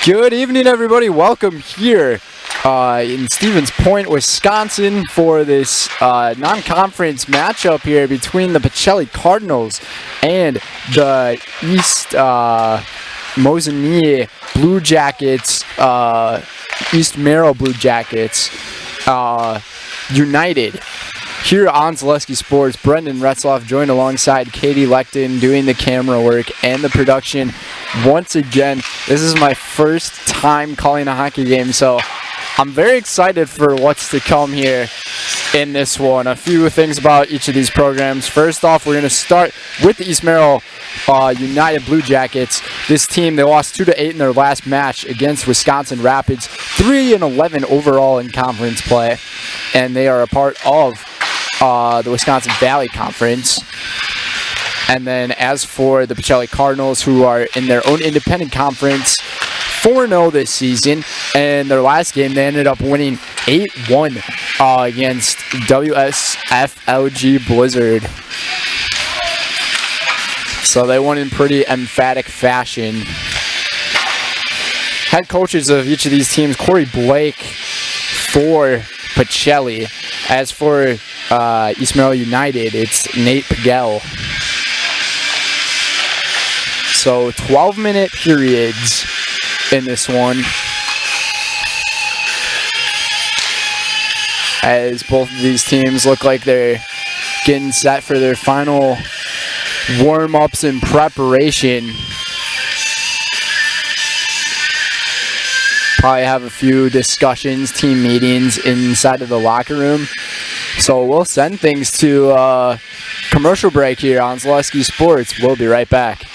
Good evening, everybody. Welcome here in Stevens Point, Wisconsin, for this non-conference matchup here between the Pacelli Cardinals and the East Mosinee Blue Jackets, East Merrill Blue Jackets united. Here on Zaleski Sports, Brendan Retzloff joined alongside Katie Lecton doing the camera work and the production. Once again, this is my first time calling a hockey game, so I'm very excited for what's to come here in this one. A few things about each of these programs. First off, we're going to start with the East Merrill United Blue Jackets. This team, they lost 2-8 in their last match against Wisconsin Rapids, 3-11 overall in conference play, and they are a part of the Wisconsin Valley Conference. And then as for the Pacelli Cardinals, who are in their own independent conference, 4-0 this season, and their last game they ended up winning 8-1 against WSFLG Blizzard. So they won in pretty emphatic fashion. Head coaches of each of these teams, Corey Blake for Pacelli. As for East Merrill United, it's Nate Pagel. So 12-minute periods in this one, as both of these teams look like they're getting set for their final warm-ups and preparation. Probably have a few discussions, team meetings inside of the locker room. So we'll send things to commercial break here on Zaleski Sports. We'll be right back.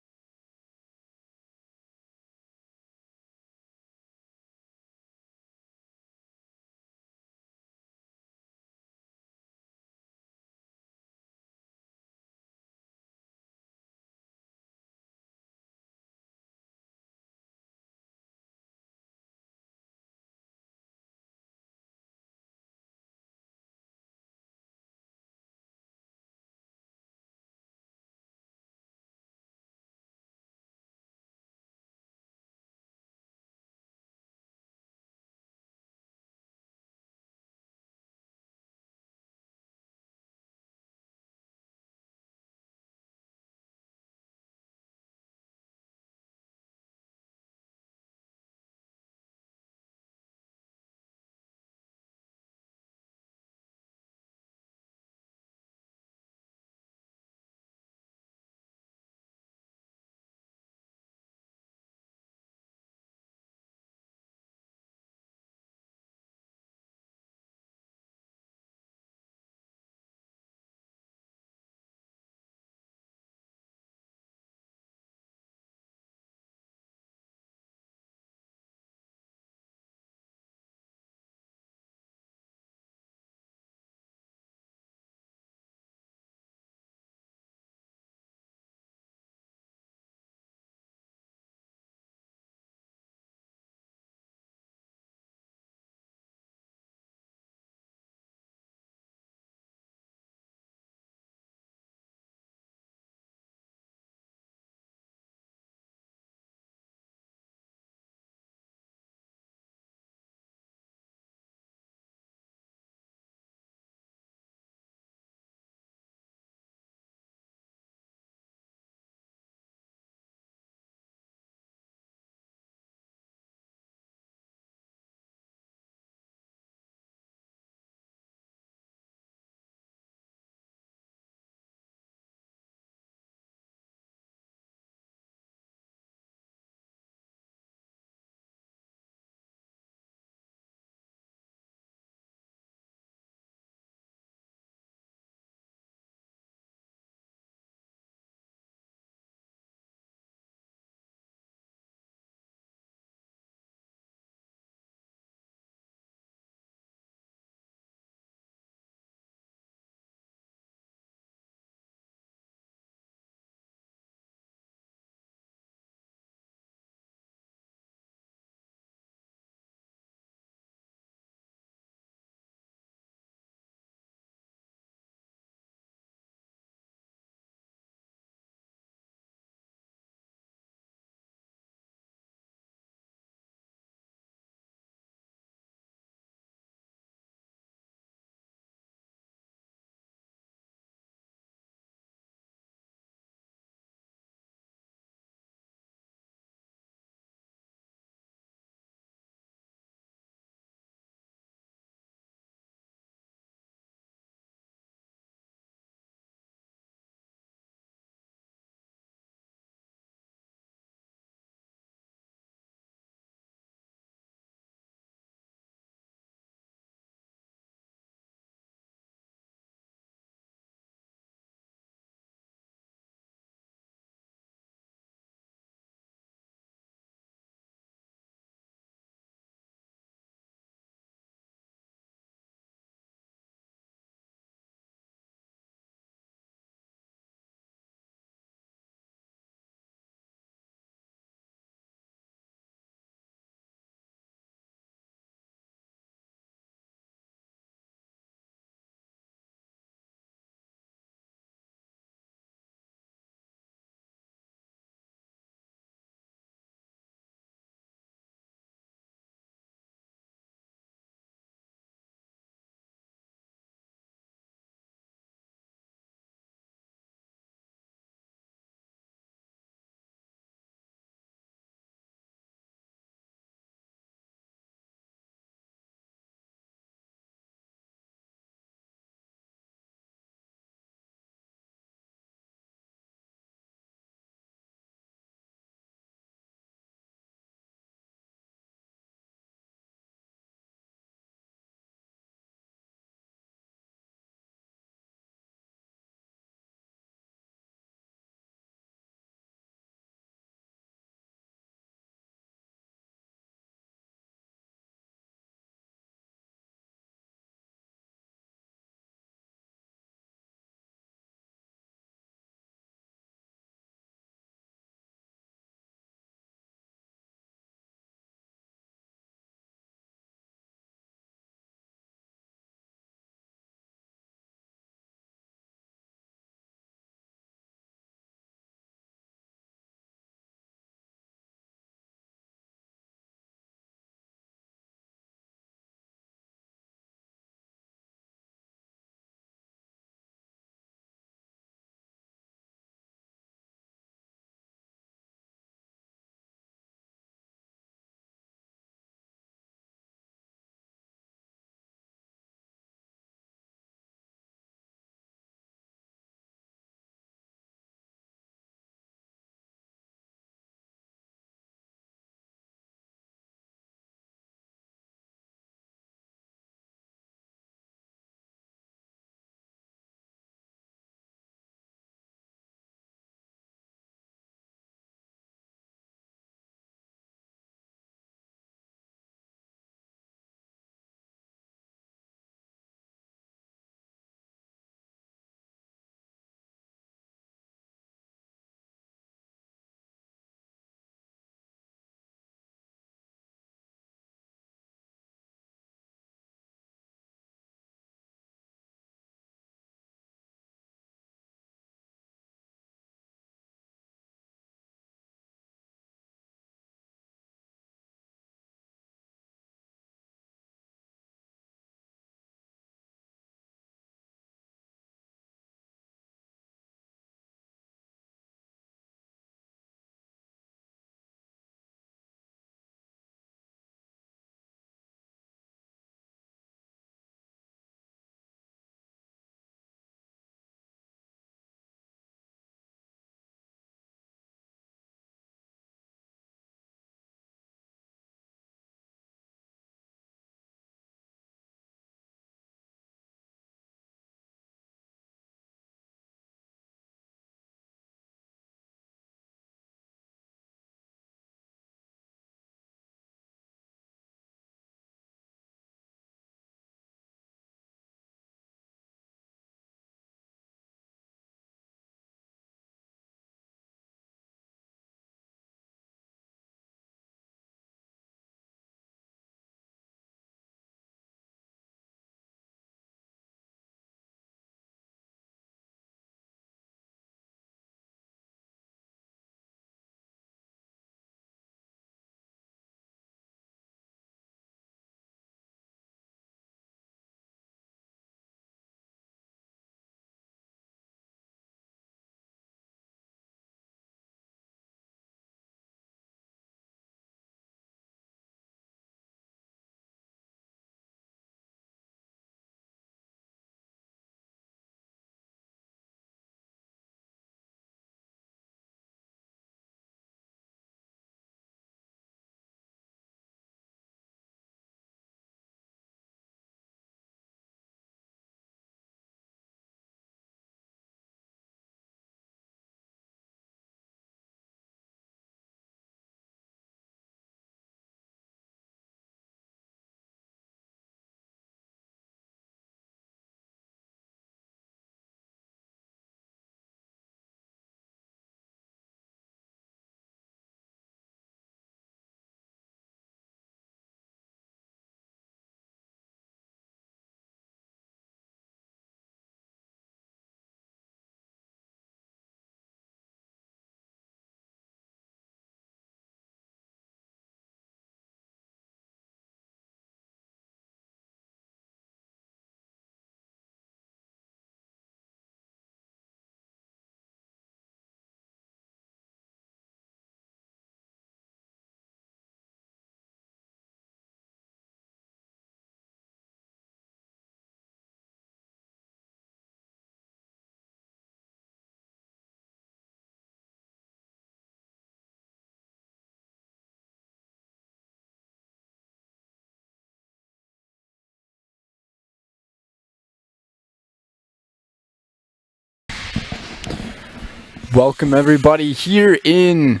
Welcome everybody here in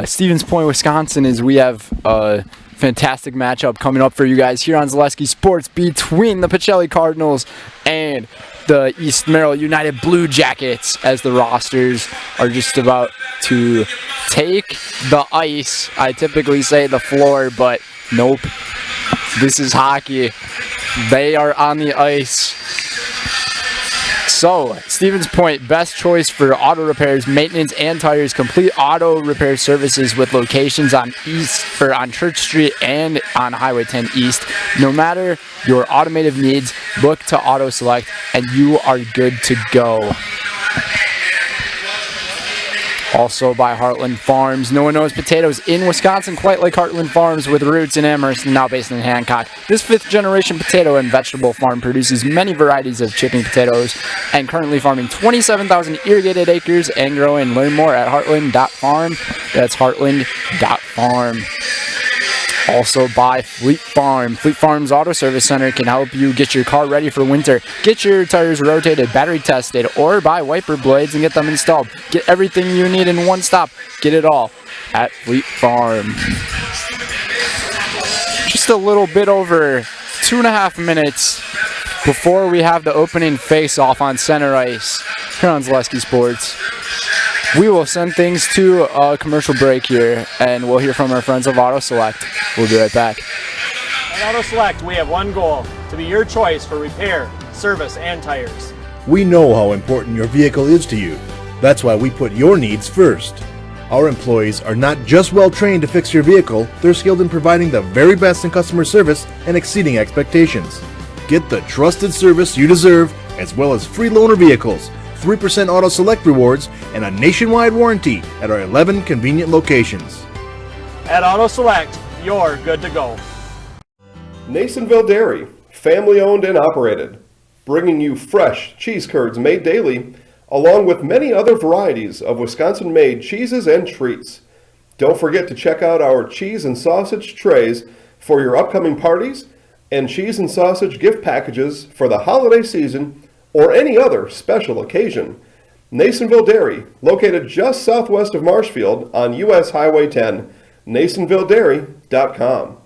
Stevens Point, Wisconsin, as we have a fantastic matchup coming up for you guys here on Zaleski Sports between the Pacelli Cardinals and the East Merrill United Blue Jackets, as the rosters are just about to take the ice. I typically say the floor, but nope. This is hockey. They are on the ice. So, Stevens Point, best choice for auto repairs, maintenance, and tires. Complete auto repair services with locations on Church Street and on Highway 10 East. No matter your automotive needs, look to Auto Select, and you are good to go. Also by Heartland Farms. No one knows potatoes in Wisconsin quite like Heartland Farms, with roots in Amherst and now based in Hancock. This 5th generation potato and vegetable farm produces many varieties of chipping potatoes and currently farming 27,000 irrigated acres and growing. Learn more at heartland.farm. That's heartland.farm. Also by Fleet Farm. Fleet Farm's Auto Service Center can help you get your car ready for winter. Get your tires rotated, battery tested, or buy wiper blades and get them installed. Get everything you need in one stop. Get it all at Fleet Farm. Just a little bit over 2.5 minutes before we have the opening face-off on center ice here on Zaleski Sports. We will send things to a commercial break here, and we'll hear from our friends of Auto Select. We'll be right back. At Auto Select, we have one goal: to be your choice for repair, service, and tires. We know how important your vehicle is to you. That's why we put your needs first. Our employees are not just well trained to fix your vehicle, they're skilled in providing the very best in customer service and exceeding expectations. Get the trusted service you deserve, as well as free loaner vehicles, 3% Auto Select rewards, and a nationwide warranty at our 11 convenient locations. At Auto Select, you're good to go. Nasonville Dairy, family owned and operated, bringing you fresh cheese curds made daily, along with many other varieties of Wisconsin-made cheeses and treats. Don't forget to check out our cheese and sausage trays for your upcoming parties and cheese and sausage gift packages for the holiday season or any other special occasion. Nasonville Dairy, located just southwest of Marshfield on US Highway 10, nasonvilledairy.com.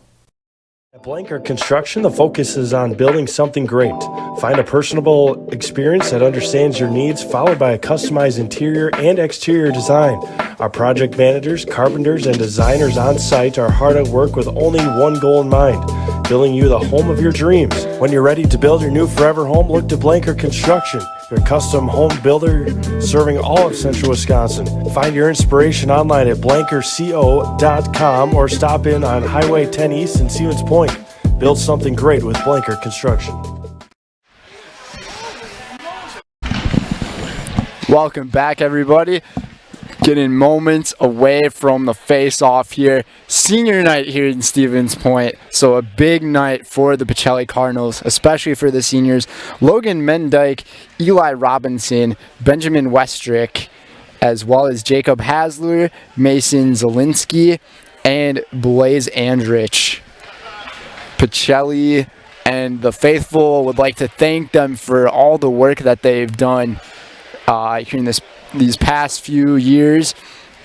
At Blanker Construction, the focus is on building something great. Find a personable experience that understands your needs, followed by a customized interior and exterior design. Our project managers, carpenters, and designers on site are hard at work with only one goal in mind: building you the home of your dreams. When you're ready to build your new forever home, look to Blanker Construction, your custom home builder serving all of central Wisconsin. Find your inspiration online at blankerco.com or stop in on Highway 10 East in Stevens Point. Build something great with Blanker Construction. Welcome back, everybody. Getting moments away from the face-off here. Senior night here in Stevens Point, so a big night for the Pacelli Cardinals, especially for the seniors. Logan Mendyke, Eli Robinson, Benjamin Westrick, as well as Jacob Hasler, Mason Zielinski, and Blaze Andrich. Pacelli and the faithful would like to thank them for all the work that they've done here in these past few years.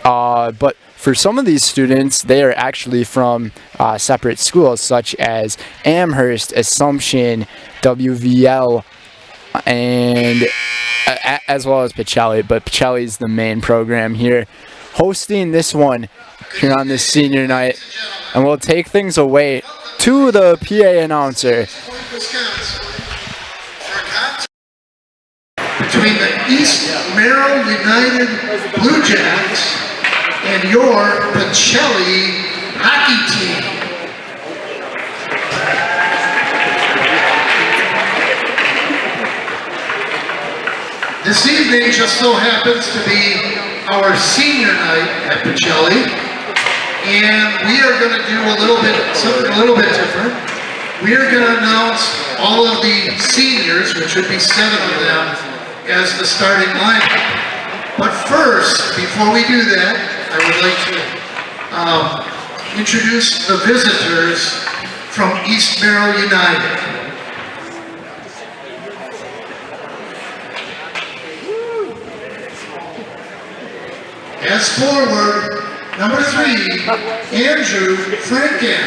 But for some of these students, they are actually from separate schools such as Amherst, Assumption, WVL, and as well as Pacelli. But Pacelli is the main program here, hosting this one here on this senior night. And we'll take things away to the PA announcer. Between the East Merrill United Blue Jackets and your Pacelli hockey team. This evening just so happens to be our senior night at Pacelli, and we are going to do something a little bit different. We are going to announce all of the seniors, which would be 7 of them, as the starting lineup. But first, before we do that, I would like to introduce the visitors from East Merrill United. As forward, number 3, Andrew Franken.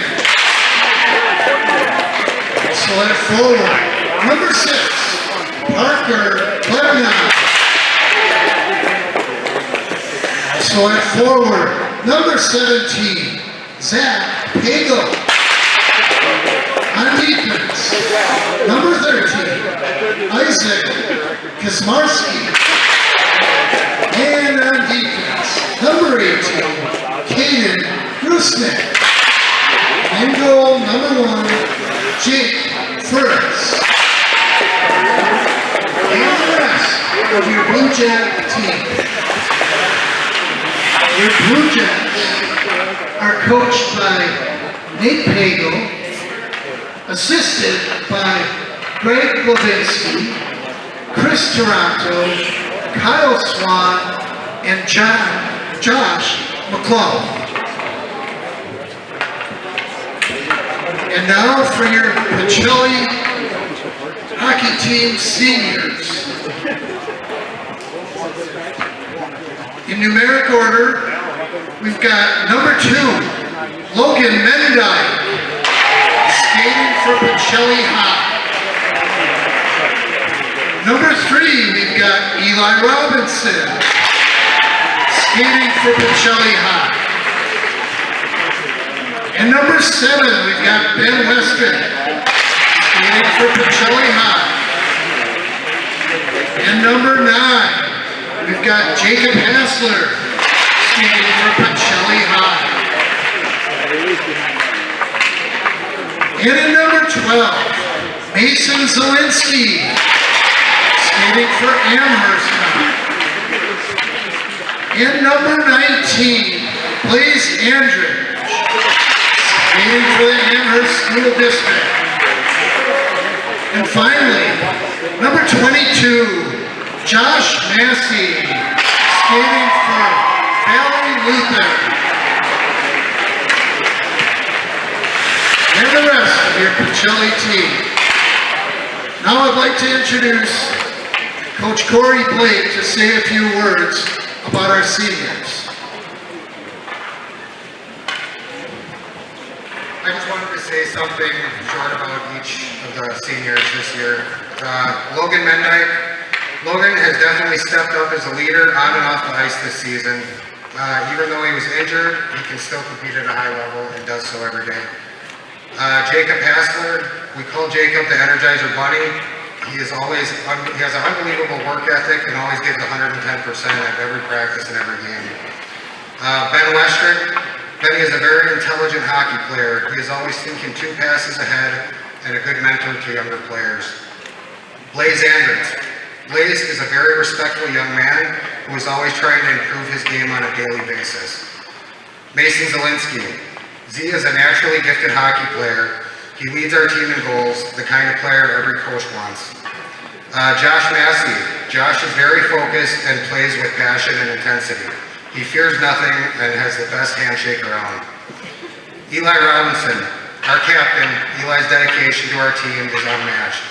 Also at forward, number 6, Parker Plebna. Also at forward, number 17, Zach Pagel. On defense, number 13, Isaac Kazmarski. And on defense, number 18, Kaden Grusnick. In goal, number 1, Jake Furris. And the rest of your Blue Jack team. Your Blue Jacks are coached by Nate Pagel, assisted by Greg Levinsky, Chris Toronto, Kyle Swan, and Josh McClellan. And now for your Pacelli hockey team seniors. In numeric order, we've got number 2, Logan Mendyke, skating for Pacelli High. Number 3, we've got Eli Robinson, skating for Pacelli High. And number 7, we've got Ben Western, skating for Pacelli High. And number 9, we've got Jacob Hassler, skating for Pacelli High. And in number 12, Mason Zielinski, skating for Amherst High. And number 19, Blaze Andrich, skating for the Amherst School District. And finally, number 22, Josh Massey, skating for Valley Lutheran. And the rest of your Pacelli team. Now I'd like to introduce Coach Corey Blake to say a few words about our seniors. I just wanted to say something short about each of the seniors this year. Logan Mendyke. Logan has definitely stepped up as a leader on and off the ice this season. Even though he was injured, he can still compete at a high level and does so every day. Jacob Hassler, we call Jacob the Energizer Bunny. He has an unbelievable work ethic and always gives 110% at every practice and every game. Ben Western. Benny is a very intelligent hockey player. He is always thinking 2 passes ahead and a good mentor to younger players. Blaze Andrich. Blaze is a very respectful young man who is always trying to improve his game on a daily basis. Mason Zielinski. Z is a naturally gifted hockey player. He leads our team in goals, the kind of player every coach wants. Josh Massey. Josh is very focused and plays with passion and intensity. He fears nothing and has the best handshake around. Eli Robinson, our captain. Eli's dedication to our team is unmatched.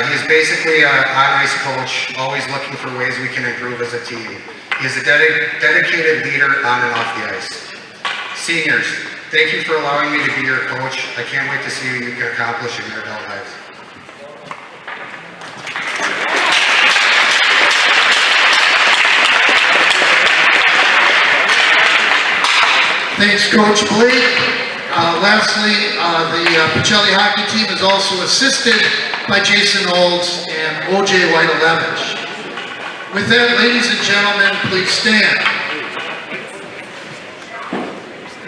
He is basically an on-ice coach, always looking for ways we can improve as a team. He is a dedicated leader on and off the ice. Seniors, thank you for allowing me to be your coach. I can't wait to see what you can accomplish in your adult lives. Thanks, Coach Blake. Lastly, the Pacelli hockey team is also assisted by Jason Olds and OJ White-Alevich. With that, ladies and gentlemen, please stand.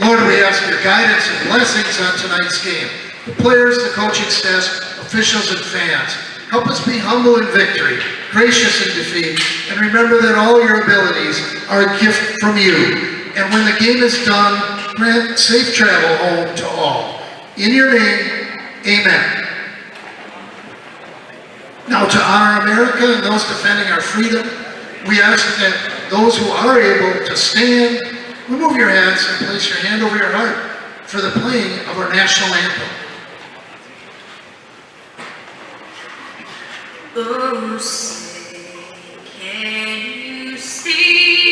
Lord, we ask your guidance and blessings on tonight's game. The players, the coaching staff, officials, and fans, help us be humble in victory, gracious in defeat, and remember that all your abilities are a gift from you. And when the game is done, grant safe travel home to all. In your name, amen. Now to honor America and those defending our freedom, we ask that those who are able to stand, remove your hats and place your hand over your heart for the playing of our national anthem. Oh, say, can you see?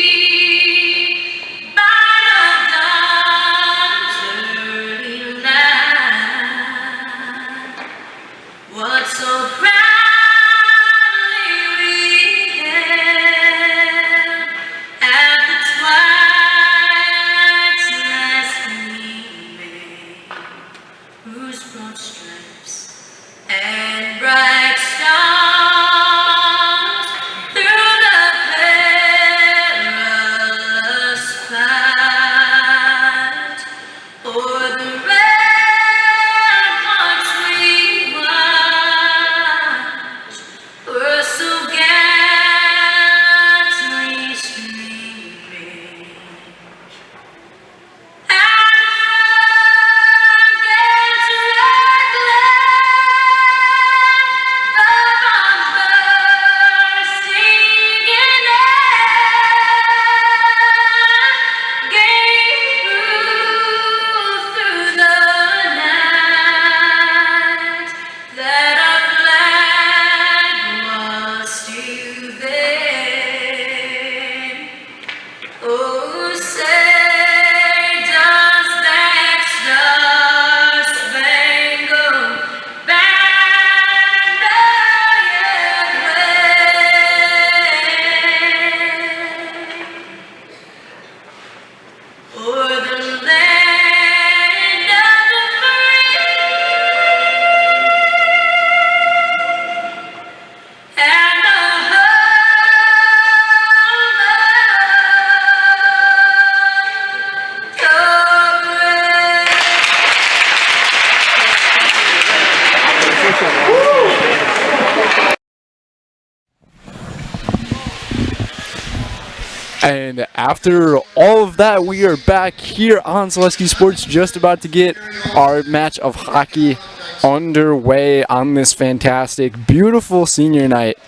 And after all of that, we are back here on Zaleski Sports, just about to get our match of hockey underway on this fantastic, beautiful senior night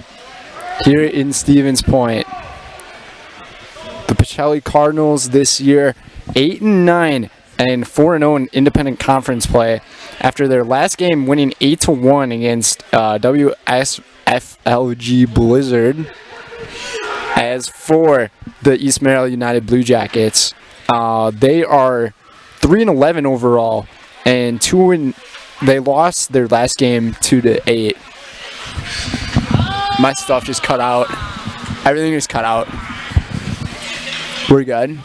here in Stevens Point. The Pacelli Cardinals this year 8-9 and 4-0 in independent conference play after their last game winning 8-1 against WSFLG Blizzard. As for the East Merrill United Blue Jackets, they are 3-11 overall, and they lost their last game 2-8. My stuff just cut out. Everything is cut out. We're good.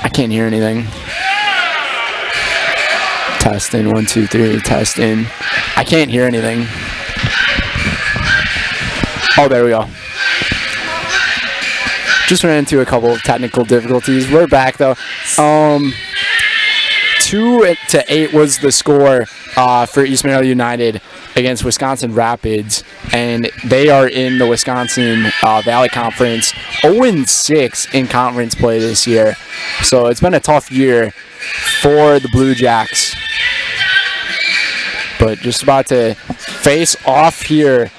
I can't hear anything. Testing, 1, 2, 3, testing. I can't hear anything. Oh, there we go. Just ran into a couple of technical difficulties. We're back though. 2-8 was the score for East Merrill United against Wisconsin Rapids, and they are in the Wisconsin Valley Conference. 0-6 in conference play this year, so it's been a tough year for the Blue Jacks. But just about to face off here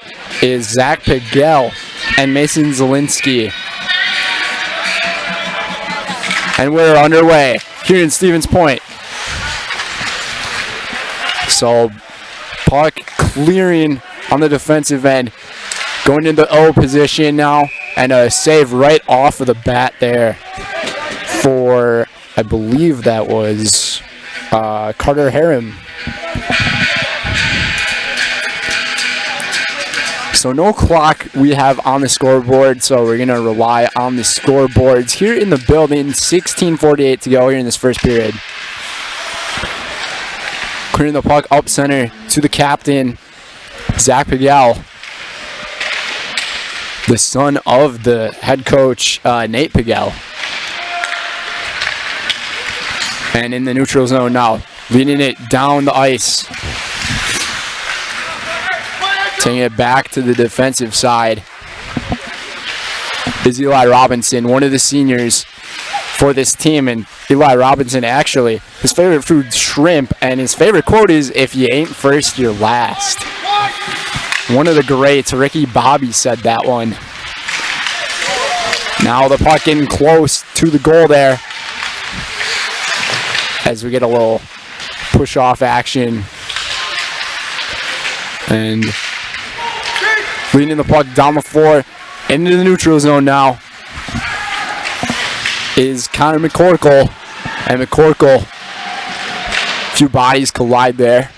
is Zach Pagel and Mason Zielinski. And we're underway here in Stevens Point. So, puck clearing on the defensive end. Going into the O position now. And a save right off of the bat there for, I believe that was Carter Harrim. So no clock we have on the scoreboard, so we're going to rely on the scoreboards here in the building. 16:48 to go here in this first period. Clearing the puck up center to the captain, Zach Pagel, the son of the head coach, Nate Pagel. And in the neutral zone now, leading it down the ice. Taking it back to the defensive side is Eli Robinson, one of the seniors for this team. And Eli Robinson, actually, his favorite food, shrimp, and his favorite quote is, "If you ain't first, you're last." One of the greats, Ricky Bobby, said that one. Now the puck getting close to the goal there as we get a little push-off action. And leading the puck down the floor into the neutral zone now is Connor McCorkle. And McCorkle, a few bodies collide there,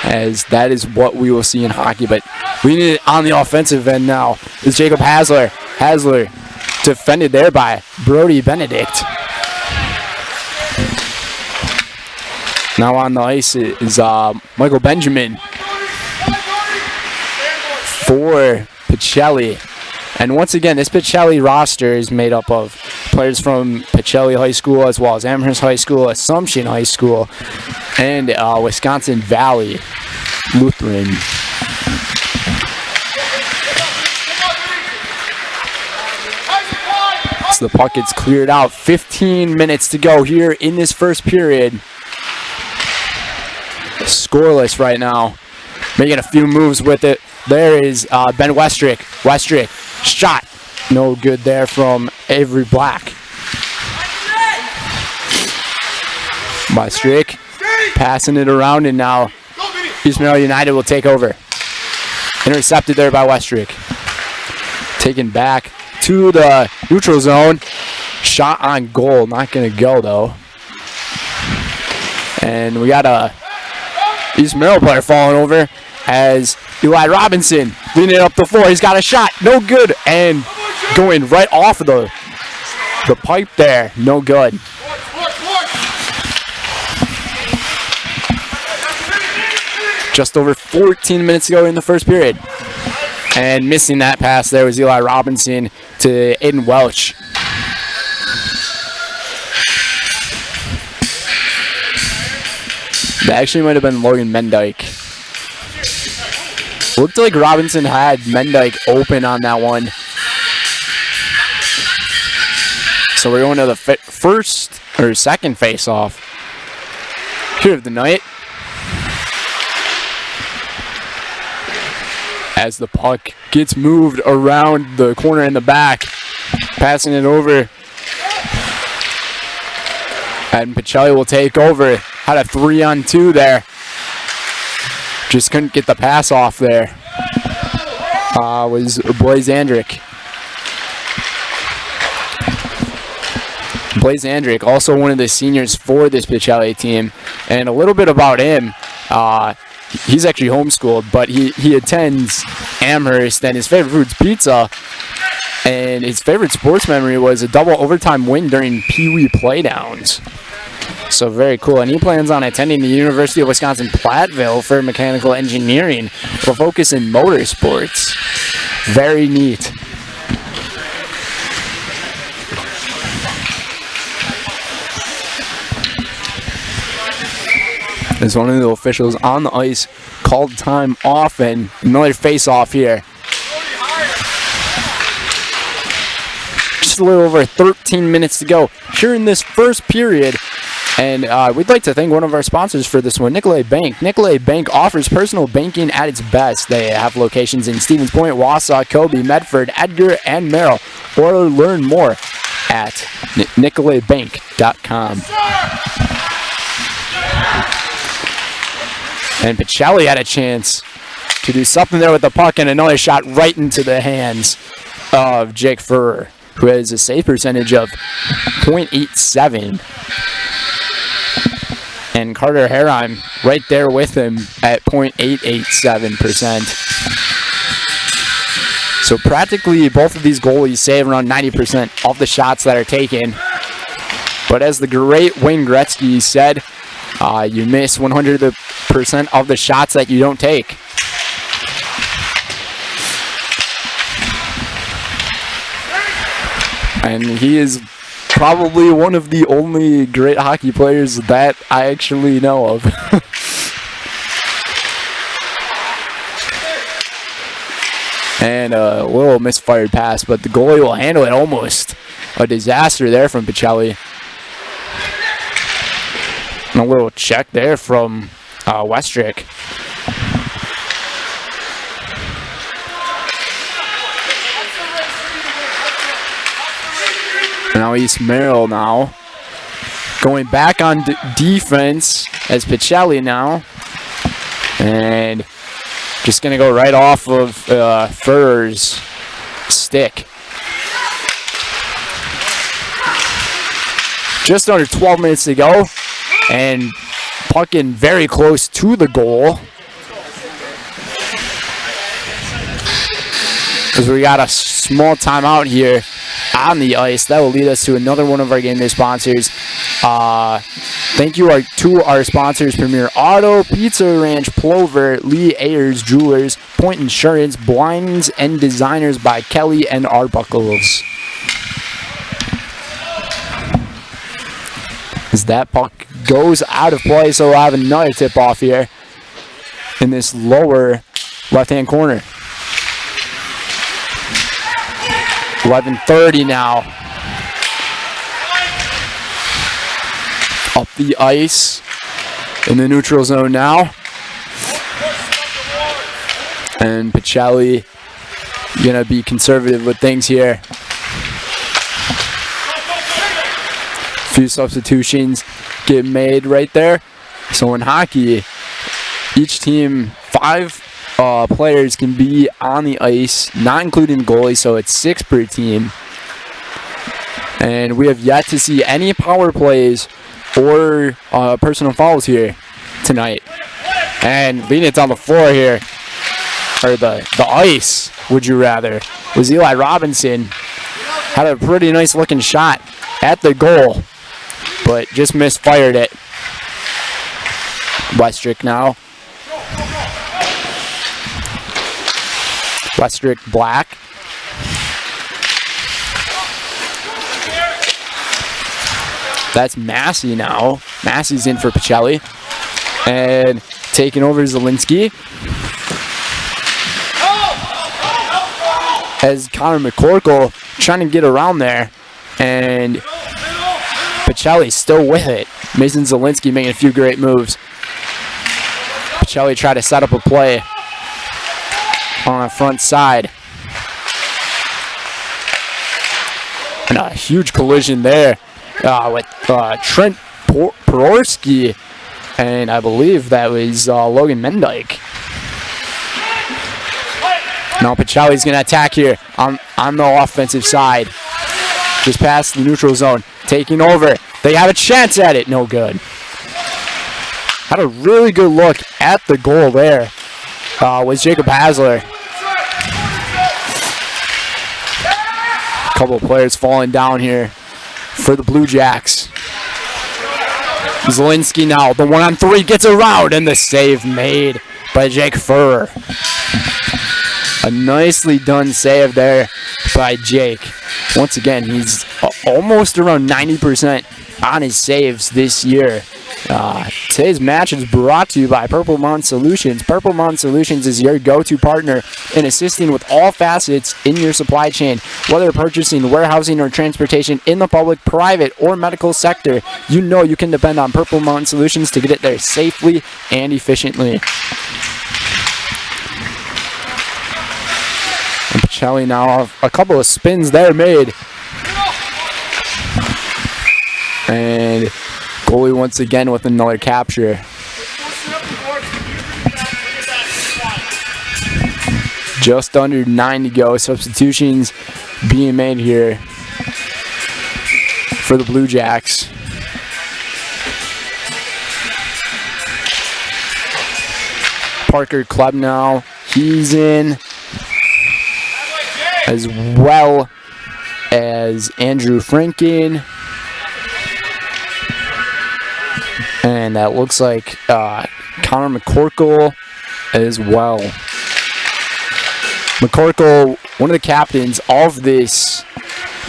as that is what we will see in hockey. But leading it on the offensive end now is Jacob Hasler. Hasler defended there by Brody Benedict. Now on the ice is Michael Benjamin for Pacelli. And once again, this Pacelli roster is made up of players from Pacelli High School, as well as Amherst High School, Assumption High School, and Wisconsin Valley Lutheran. So the puck gets cleared out. 15 minutes to go here in this first period. Scoreless right now. Making a few moves with it. There is Ben Westrick. Westrick, shot. No good there from Avery Black. Westrick passing it around, and now East Merrill United will take over. Intercepted there by Westrick. Taken back to the neutral zone. Shot on goal. Not going to go, though. And we got a East Merrill player falling over as Eli Robinson leading it up the floor. He's got a shot. No good. And going right off of the pipe there. No good. Just over 14 minutes ago in the first period. And missing that pass there was Eli Robinson to Aiden Welch. That actually might have been Logan Mendyke. Looked like Robinson had Mendyke open on that one. So we're going to the second face-off here of the night. As the puck gets moved around the corner in the back, passing it over. And Pacelli will take over. Had a 3-on-2 there. Just couldn't get the pass off there. Was Blaze Andrick. Blaze Andrick, also one of the seniors for this Pacelli team. And a little bit about him. He's actually homeschooled, but he attends Amherst, and his favorite food's pizza. And his favorite sports memory was a double overtime win during Pee Wee playdowns. So very cool. And he plans on attending the University of Wisconsin-Platteville for mechanical engineering with a focus in motorsports. Very neat. As one of the officials on the ice called time off, and another face-off here. Just a little over 13 minutes to go here in this first period. And we'd like to thank one of our sponsors for this one, Nicolay Bank. Nicolay Bank offers personal banking at its best. They have locations in Stevens Point, Wausau, Kobe, Medford, Edgar, and Merrill. Or learn more at nicolaybank.com. And Pacelli had a chance to do something there with the puck, and another shot right into the hands of Jake Furrer, who has a save percentage of .87. And Carter Herheim right there with him at .887%. So practically both of these goalies save around 90% of the shots that are taken. But as the great Wayne Gretzky said, you miss 100% of the shots that you don't take. And he is probably one of the only great hockey players that I actually know of. And a little misfired pass, but the goalie will handle it. Almost a disaster there from Pacelli. And a little check there from Westrick. Now East Merrill now. Going back on defense as Pacelli now. And just going to go right off of Furrer's stick. Just under 12 minutes to go. And puck in very close to the goal. Because we got a small timeout here on the ice. That will lead us to another one of our game day sponsors. Thank you to our sponsors: Premier Auto, Pizza Ranch, Plover, Lee Ayers Jewelers, Point Insurance, Blinds and Designers by Kelly and Arbuckles. As that puck goes out of play, so we'll have another tip off here in this lower left-hand corner. 11:30 now. Up the ice in the neutral zone now. And Pacelli gonna be conservative with things here. Few substitutions get made right there. So in hockey, each team, 5 players can be on the ice, not including the goalie, so it's 6 per team. And we have yet to see any power plays or personal fouls here tonight. And leading it on the floor here, or the ice, would you rather, was Eli Robinson. Had a pretty nice looking shot at the goal, but just misfired it. Westrick now. Westrick Black. That's Massey now. Massey's in for Pacelli. And taking over Zielinski. As Connor McCorkle trying to get around there. And Pacelli still with it. Mason Zielinski making a few great moves. Pacelli tried to set up a play on the front side. And a huge collision there with Trent Pororski. And I believe that was Logan Mendyke. Now Pacelli's going to attack here on the offensive side. Just past the neutral zone. Taking over. They have a chance at it. No good. Had a really good look at the goal there. Was Jacob Hasler. A couple of players falling down here for the Blue Jacks. Zielinski now, the 1-on-3 gets around, and the save made by Jake Furrer. A nicely done save there by Jake. Once again, he's almost around 90% on his saves this year. Today's match is brought to you by Purple Mountain Solutions. Purple Mountain Solutions is your go-to partner in assisting with all facets in your supply chain. Whether purchasing, warehousing, or transportation in the public, private, or medical sector, you know you can depend on Purple Mountain Solutions to get it there safely and efficiently. And Pacelli now, a couple of spins there made. And goalie once again with another capture. Just under 9 to go. Substitutions being made here for the Blue Jacks. Parker Klebnow, he's in, as well as Andrew Franken. And that looks like Connor McCorkle as well. McCorkle, one of the captains of this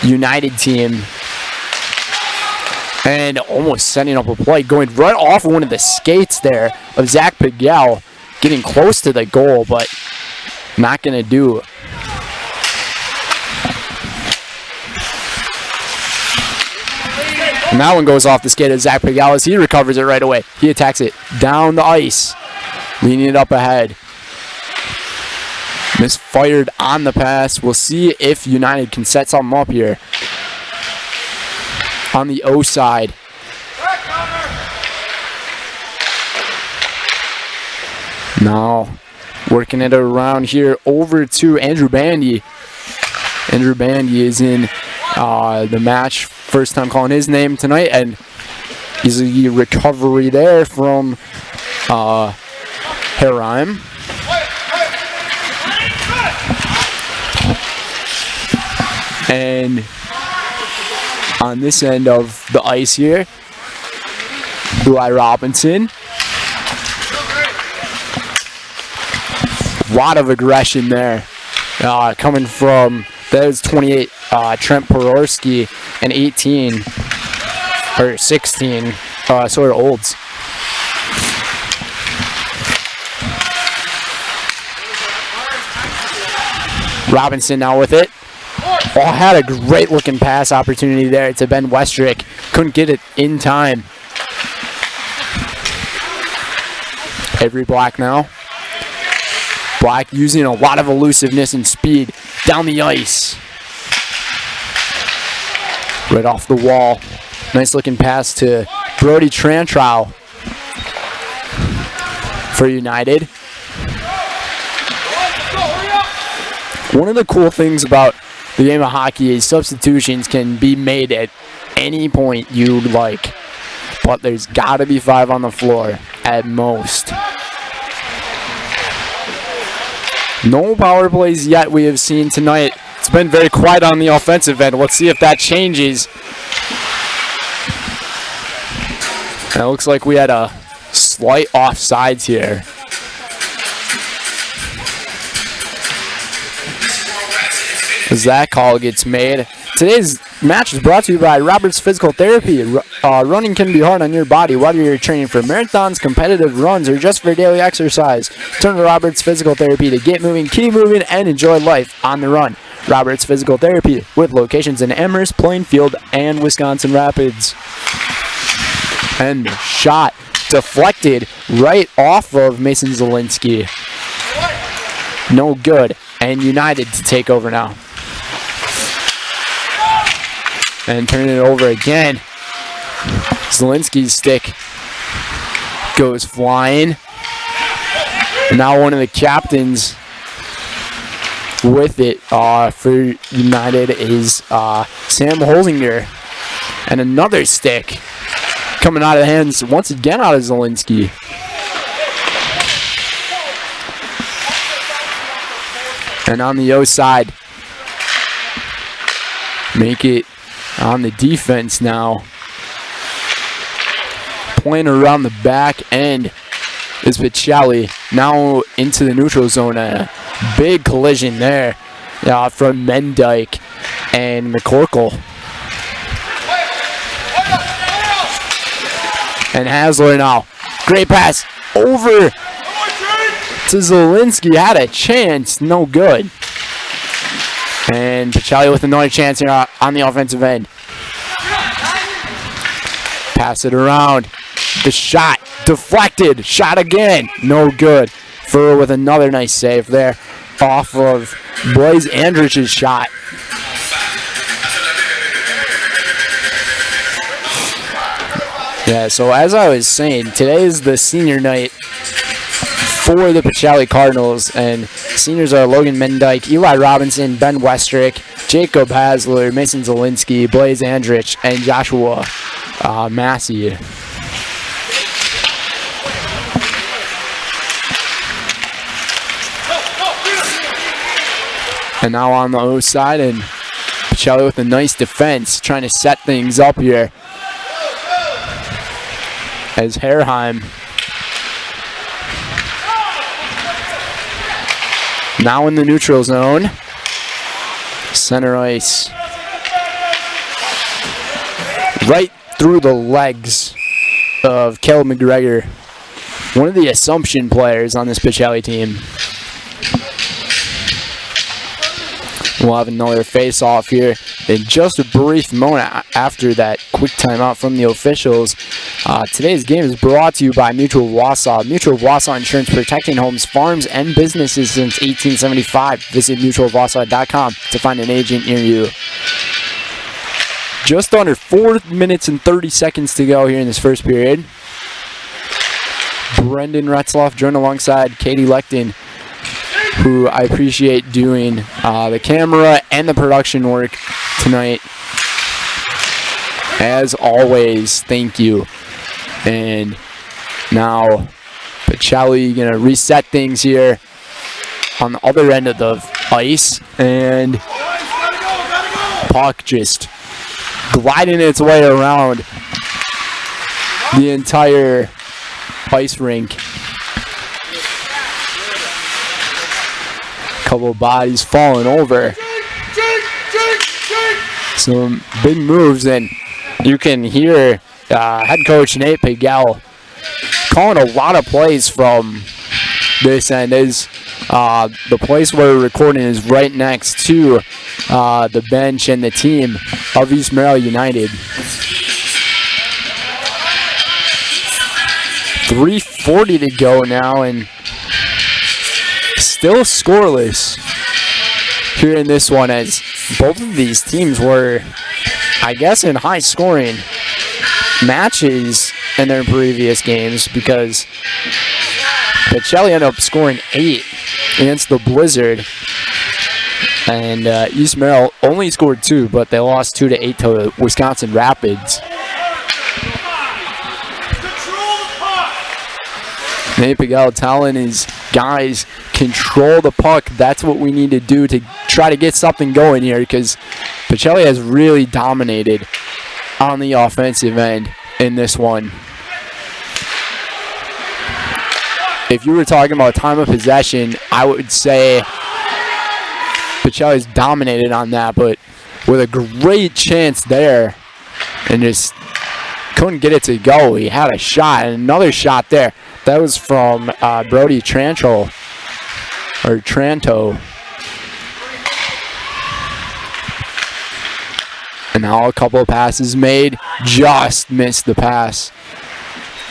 United team. And almost setting up a play, going right off one of the skates there of Zach Pagel, getting close to the goal, but not going to do it. And that one goes off the skate of Zach Pagel as he recovers it right away. He attacks it down the ice, leaning it up ahead. Misfired on the pass. We'll see if United can set something up here. On the O side. Now, working it around here over to Andrew Bandy. Andrew Bandy is in the match. First time calling his name tonight, and easy recovery there from Herheim. And on this end of the ice here, Eli Robinson. A lot of aggression there coming from, that is 28, Trent Pororski, and 18, or 16, sort of olds. Robinson now with it. Oh, had a great looking pass opportunity there to Ben Westrick. Couldn't get it in time. Avery Black now. Black using a lot of elusiveness and speed down the ice. Right off the wall. Nice looking pass to Brody Trantrow for United. One of the cool things about the game of hockey is substitutions can be made at any point you'd like, but there's got to be 5 on the floor at most. No power plays yet we have seen tonight. It's been very quiet on the offensive end. Let's see if that changes. And it looks like we had a slight offsides here. As that call gets made. Today's match is brought to you by Roberts Physical Therapy. Running can be hard on your body, whether you're training for marathons, competitive runs, or just for daily exercise. Turn to Roberts Physical Therapy to get moving, keep moving, and enjoy life on the run. Roberts Physical Therapy with locations in Amherst, Plainfield, and Wisconsin Rapids. And the shot deflected right off of Mason Zielinski. No good. And United to take over now. And turn it over again. Zielinski's stick goes flying. Now one of the captains with it for United is Sam Holzinger. And another stick coming out of the hands once again out of Zielinski. And on the O side, make it on the defense now. Playing around the back end is Pacelli. Now into the neutral zone. A big collision there from Mendyke and McCorkle. And Hasler now. Great pass over to Zielinski. Had a chance. No good. And Pacelli with another chance here on the offensive end. Pass it around. The shot deflected. Shot again. No good. Furrow with another nice save there off of Blaise Andrich's shot. Yeah, so as I was saying, today is the senior night for the Pacelli Cardinals, and seniors are Logan Mendyke, Eli Robinson, Ben Westrick, Jacob Hasler, Mason Zielinski, Blaise Andrich, and Joshua Massey. And now on the O side, and Pacelli with a nice defense, trying to set things up here. As Herheim now in the neutral zone. Center ice. Right through the legs of Caleb McGregor, one of the Assumption players on this Pacelli team. We'll have another face-off here in just a brief moment after that quick timeout from the officials. Today's game is brought to you by Mutual Wausau. Mutual Wausau Insurance, protecting homes, farms, and businesses since 1875. Visit mutualwausau.com to find an agent near you. Just under 4 minutes and 30 seconds to go here in this first period. Brendan Retzloff joined alongside Katie Leckton, who I appreciate doing the camera and the production work tonight. As always, thank you. And now Pacelli gonna reset things here on the other end of the ice, and puck just gliding its way around the entire ice rink. Couple of bodies falling over. Some big moves, and you can hear head coach Nate Pagel calling a lot of plays from this end. As the place where we're recording is right next to the bench and the team of East Merrill United. 3:40 to go now, and still scoreless here in this one, as both of these teams were, I guess, in high scoring matches in their previous games, because Pacelli ended up scoring 8 against the Blizzard, and East Merrill only scored 2, but they lost 2-8 to Wisconsin Rapids. Nate Pagel telling his guys, control the puck. That's what we need to do to try to get something going here, because Pacelli has really dominated on the offensive end in this one. If you were talking about time of possession, I would say Pacelli's dominated on that, but with a great chance there and just couldn't get it to go. He had a shot and another shot there. That was from Brody Tranto. And now a couple of passes made. Just missed the pass.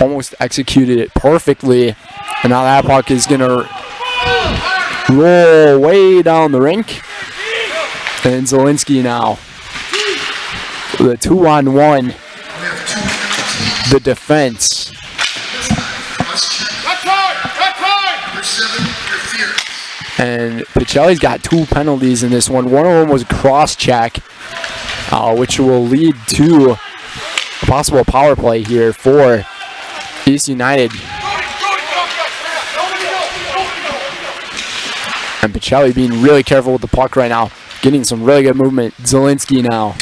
Almost executed it perfectly. And now that puck is going to roll way down the rink. And Zielinski now. The 2-on-1. The defense. And Pacelli's got 2 penalties in this one. One of them was a cross check, which will lead to a possible power play here for East United. And Pacelli being really careful with the puck right now. Getting some really good movement. Zielinski now.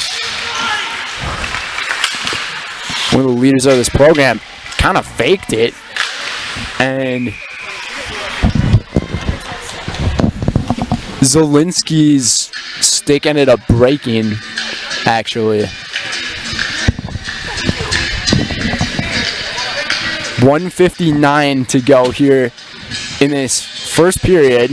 One of the leaders of this program. Kind of faked it. And Zielinski's stick ended up breaking, actually. 1:59 to go here in this first period.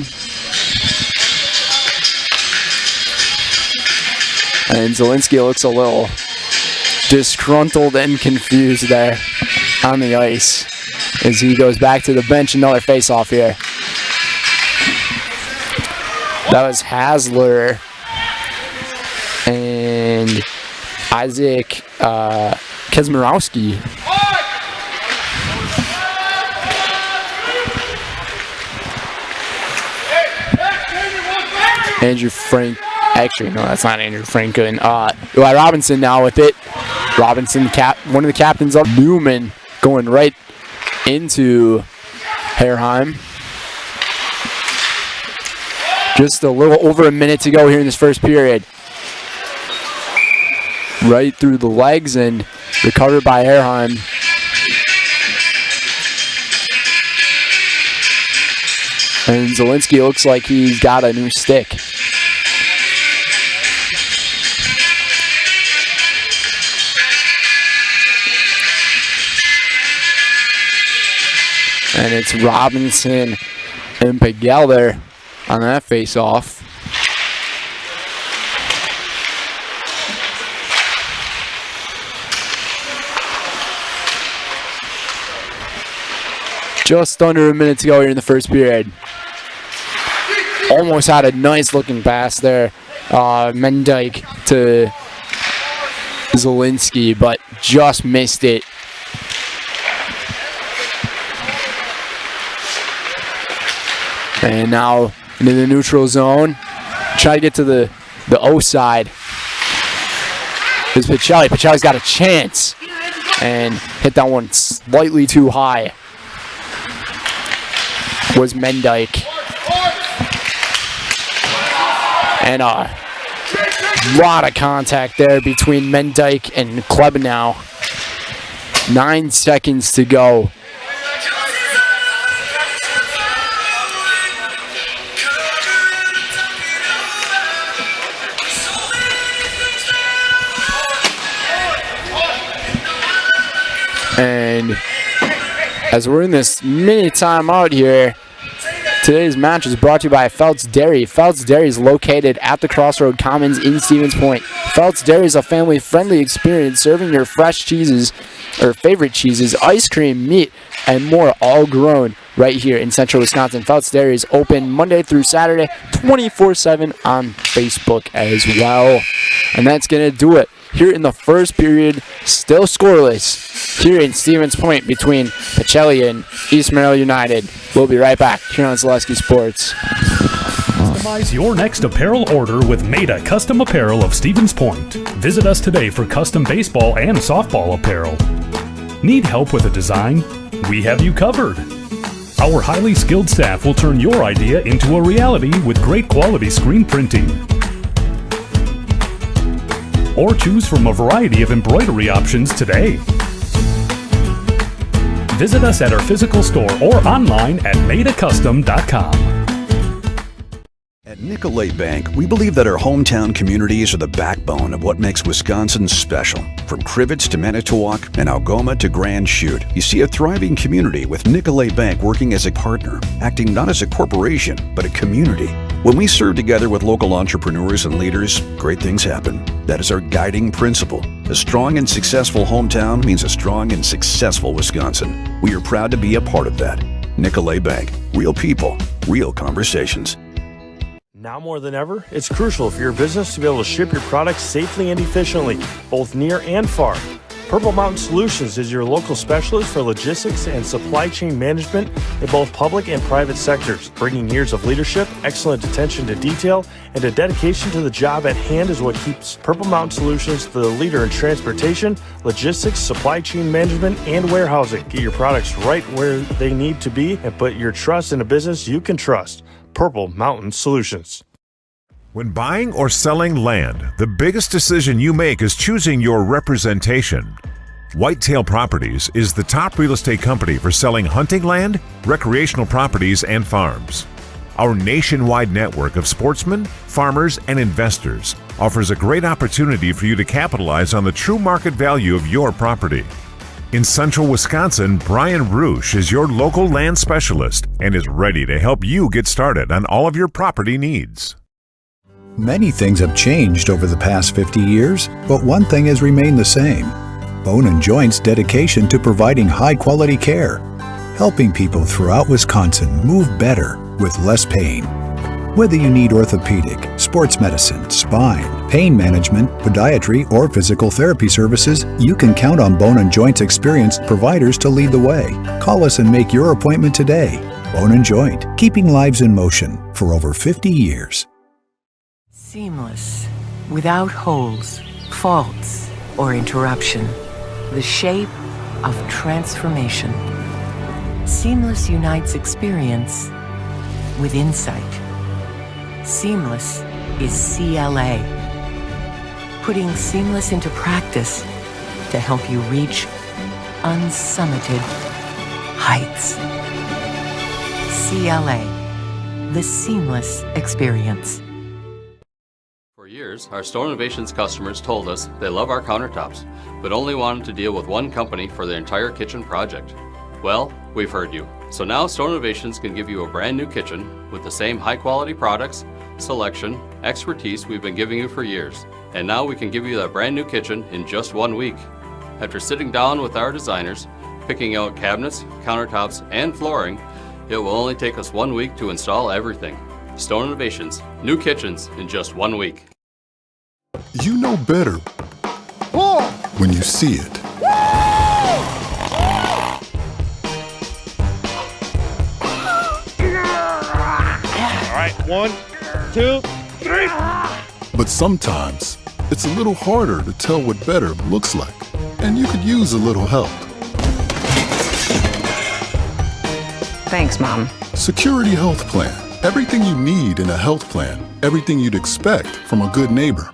And Zielinski looks a little disgruntled and confused there on the ice as he goes back to the bench. Another face-off here. That was Hasler and Isaac Kazmarowski. Andrew Frank. Actually, no, that's not Andrew Franklin. Eli Robinson now with it. Robinson, one of the captains of Newman, going right into Herheim. Just a little over a minute to go here in this first period. Right through the legs and recovered by Herheim. And Zielinski looks like he's got a new stick. And it's Robinson and Pagelder on that face-off. Just under a minute to go here in the first period. Almost had a nice looking pass there. Mendyke to Zielinski, but just missed it. And now into the neutral zone. Try to get to the O side. It's Pacelli. Pacelli's got a chance. And hit that one slightly too high. Was Mendyke. And a lot of contact there between Mendyke and Klebanow. 9 seconds to go. And as we're in this mini timeout here, today's match is brought to you by Felt's Dairy. Felt's Dairy is located at the Crossroad Commons in Stevens Point. Felt's Dairy is a family-friendly experience serving your fresh cheeses, or favorite cheeses, ice cream, meat, and more, all grown right here in central Wisconsin. Felt's Dairy is open Monday through Saturday, 24/7 on Facebook as well. And that's going to do it here in the first period, still scoreless here in Stevens Point between Pacelli and East Merrill United. We'll be right back here on Zaleski Sports. Customize your next apparel order with Maida Custom Apparel of Stevens Point. Visit us today for custom baseball and softball apparel. Need help with a design? We have you covered. Our highly skilled staff will turn your idea into a reality with great quality screen printing. Or choose from a variety of embroidery options today. Visit us at our physical store or online at maidacustom.com. At Nicolay Bank, we believe that our hometown communities are the backbone of what makes Wisconsin special. From Crivets to Manitowoc and Algoma to Grand Chute, you see a thriving community with Nicolay Bank working as a partner, acting not as a corporation, but a community. When we serve together with local entrepreneurs and leaders, great things happen. That is our guiding principle. A strong and successful hometown means a strong and successful Wisconsin. We are proud to be a part of that. Nicolay Bank. Real people, real conversations. Now more than ever, it's crucial for your business to be able to ship your products safely and efficiently, both near and far. Purple Mountain Solutions is your local specialist for logistics and supply chain management in both public and private sectors. Bringing years of leadership, excellent attention to detail, and a dedication to the job at hand is what keeps Purple Mountain Solutions the leader in transportation, logistics, supply chain management, and warehousing. Get your products right where they need to be and put your trust in a business you can trust. Purple Mountain Solutions. When buying or selling land, the biggest decision you make is choosing your representation. Whitetail Properties is the top real estate company for selling hunting land, recreational properties, and farms. Our nationwide network of sportsmen, farmers, and investors offers a great opportunity for you to capitalize on the true market value of your property. In central Wisconsin, Brian Roosh is your local land specialist and is ready to help you get started on all of your property needs. Many things have changed over the past 50 years, but one thing has remained the same. Bone & Joint's dedication to providing high-quality care, helping people throughout Wisconsin move better with less pain. Whether you need orthopedic, sports medicine, spine, pain management, podiatry, or physical therapy services, you can count on Bone & Joint's experienced providers to lead the way. Call us and make your appointment today. Bone & Joint, keeping lives in motion for over 50 years. Seamless, without holes, faults, or interruption. The shape of transformation. Seamless unites experience with insight. Seamless is CLA. Putting seamless into practice to help you reach unsummited heights. CLA, the seamless experience. For years, our Stone Innovations customers told us they love our countertops, but only wanted to deal with one company for their entire kitchen project. Well, we've heard you. So now Stone Innovations can give you a brand new kitchen with the same high quality products, selection, expertise we've been giving you for years. And now we can give you that brand new kitchen in just 1 week. After sitting down with our designers, picking out cabinets, countertops, and flooring, it will only take us 1 week to install everything. Stone Innovations, new kitchens in just 1 week. You know better when you see it. All right, 1, 2, 3. But sometimes it's a little harder to tell what better looks like, and you could use a little help. Thanks, Mom. Security Health Plan. Everything you need in a health plan. Everything you'd expect from a good neighbor.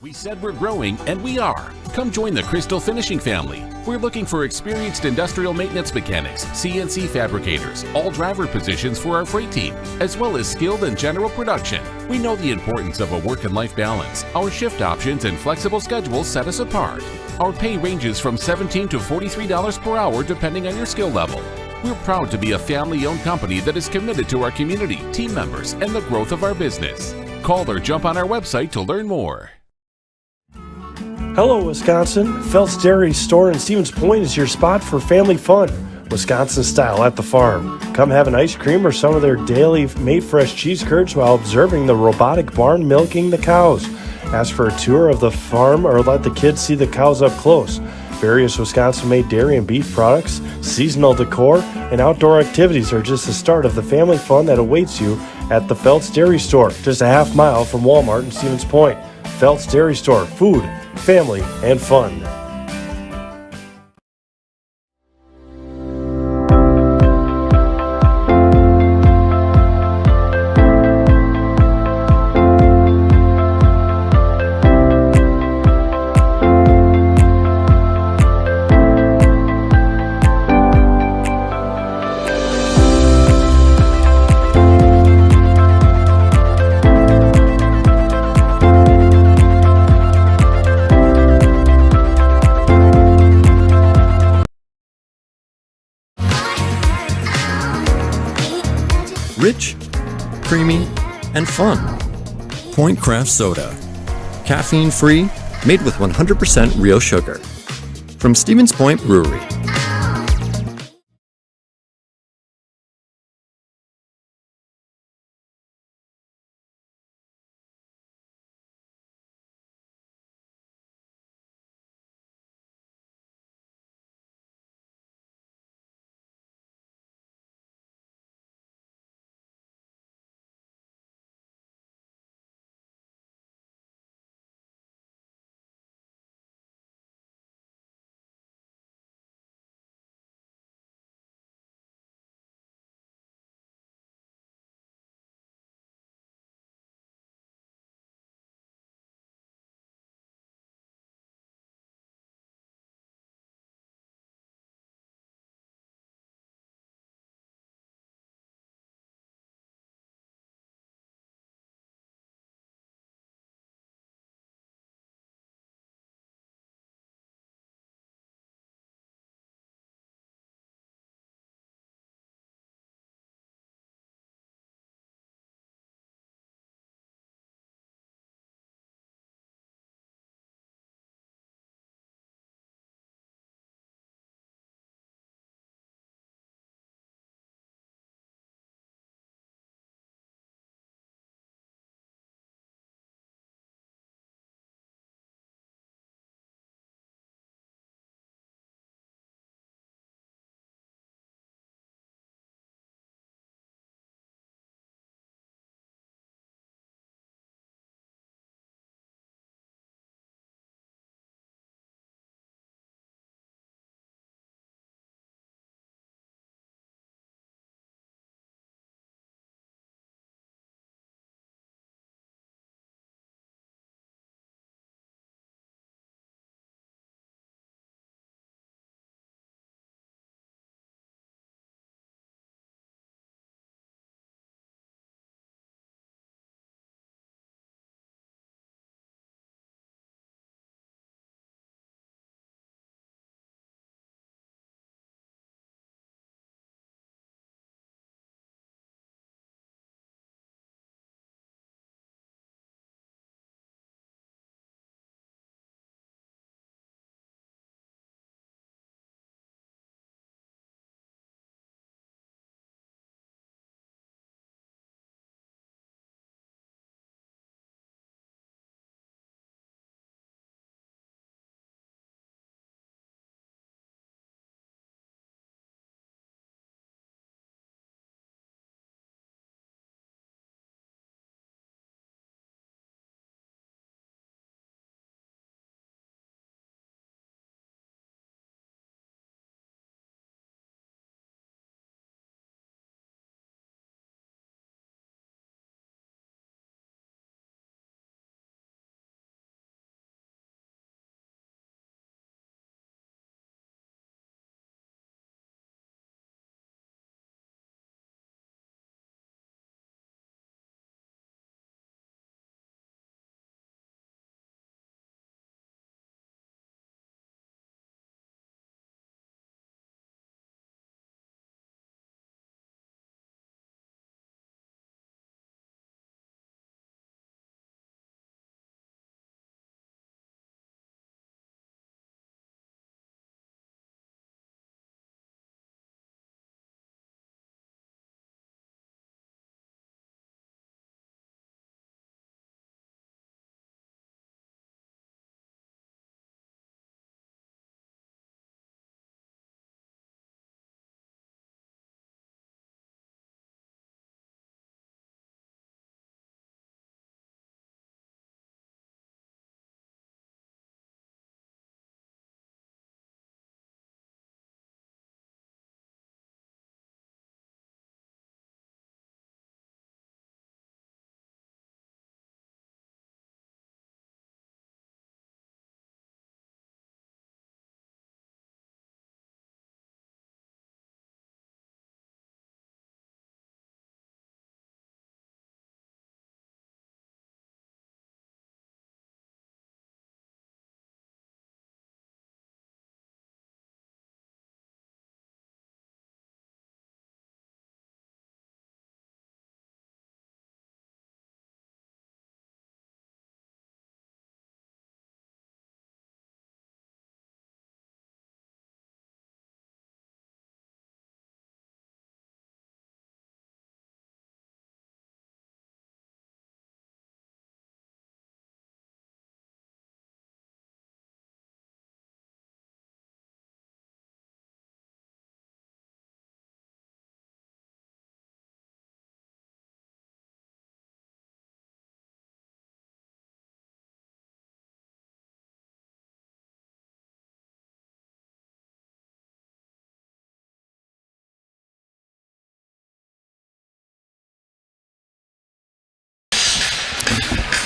We said we're growing, and we are. Come join the Crystal Finishing family. We're looking for experienced industrial maintenance mechanics, CNC fabricators, all driver positions for our freight team, as well as skilled and general production. We know the importance of a work and life balance. Our shift options and flexible schedules set us apart. Our pay ranges from $17 to $43 per hour depending on your skill level. We're proud to be a family-owned company that is committed to our community, team members, and the growth of our business. Call or jump on our website to learn more. Hello, Wisconsin. Phelps Dairy Store in Stevens Point is your spot for family fun, Wisconsin style at the farm. Come have an ice cream or some of their daily made fresh cheese curds while observing the robotic barn milking the cows. Ask for a tour of the farm or let the kids see the cows up close. Various Wisconsin-made dairy and beef products, seasonal decor, and outdoor activities are just the start of the family fun that awaits you at the Phelps Dairy Store, just a half mile from Walmart in Stevens Point. Phelps Dairy Store, food, family, and fun. fun. Point Craft Soda. Caffeine free, made with 100% real sugar. From Stevens Point Brewery.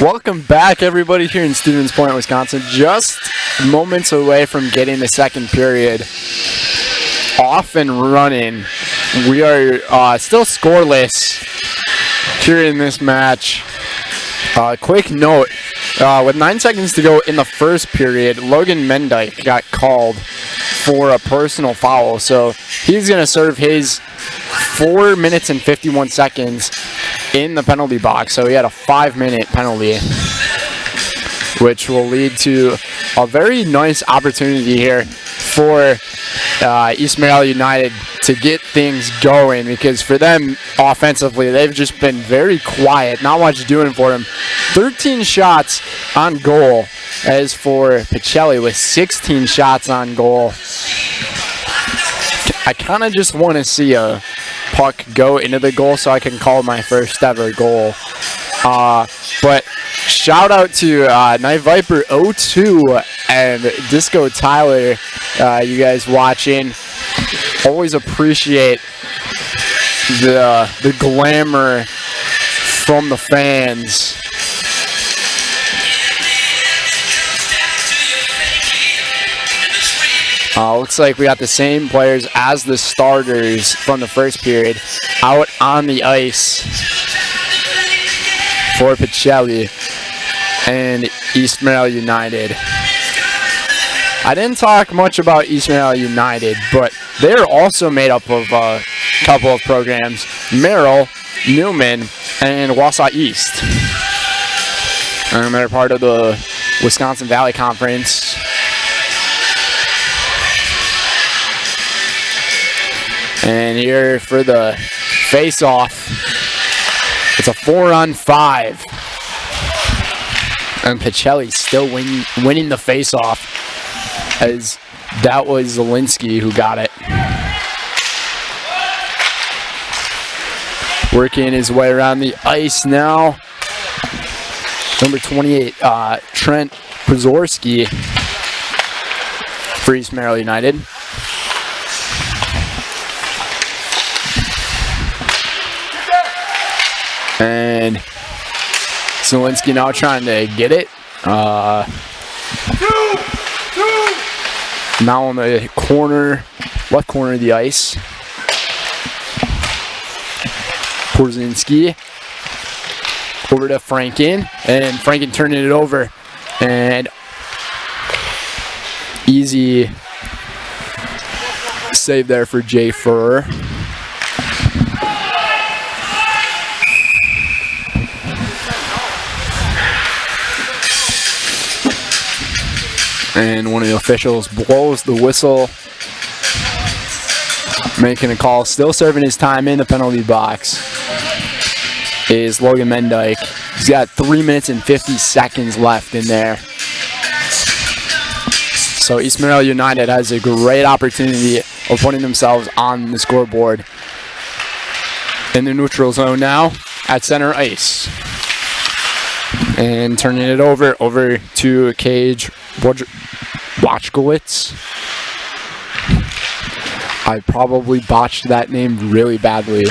Welcome back, everybody, here in Stevens Point, Wisconsin. Just moments away from getting the second period off and running. We are still scoreless here in this match. Quick note, with 9 seconds to go in the first period, Logan Mendyke got called for a personal foul. So he's going to serve his 4 minutes and 51 seconds in the penalty box. So he had a 5-minute penalty, which will lead to a very nice opportunity here for East Merrill United to get things going, because for them offensively, they've just been very quiet, not much doing for them. 13 shots on goal, as for Pacelli with 16 shots on goal. I kind of just want to see a puck go into the goal so I can call my first ever goal. But shout out to Night Viper 02 and Disco Tyler, you guys watching. Always appreciate the glamour from the fans. Looks like we got the same players as the starters from the first period out on the ice for Pacelli and East Merrill United. I didn't talk much about East Merrill United, but they're also made up of a couple of programs: Merrill, Newman, and Wausau East. And they're part of the Wisconsin Valley Conference. And here for the face-off, it's a 4-on-5. And Pacelli still winning the face-off, as that was Zielinski who got it. Working his way around the ice now. Number 28, Trent Przorski for East Merrill United. And Zielinski now trying to get it. Now on the corner, left corner of the ice. Porzinski over to Franken, and Franken turning it over, and easy save there for Jay Furr. And one of the officials blows the whistle, making a call. Still serving his time in the penalty box is Logan Mendyke. He's got 3 minutes and 50 seconds left in there. So East Merrill United has a great opportunity of putting themselves on the scoreboard. In the neutral zone now at center ice. And turning it over to Cage Wachkowitz. I probably botched that name really badly.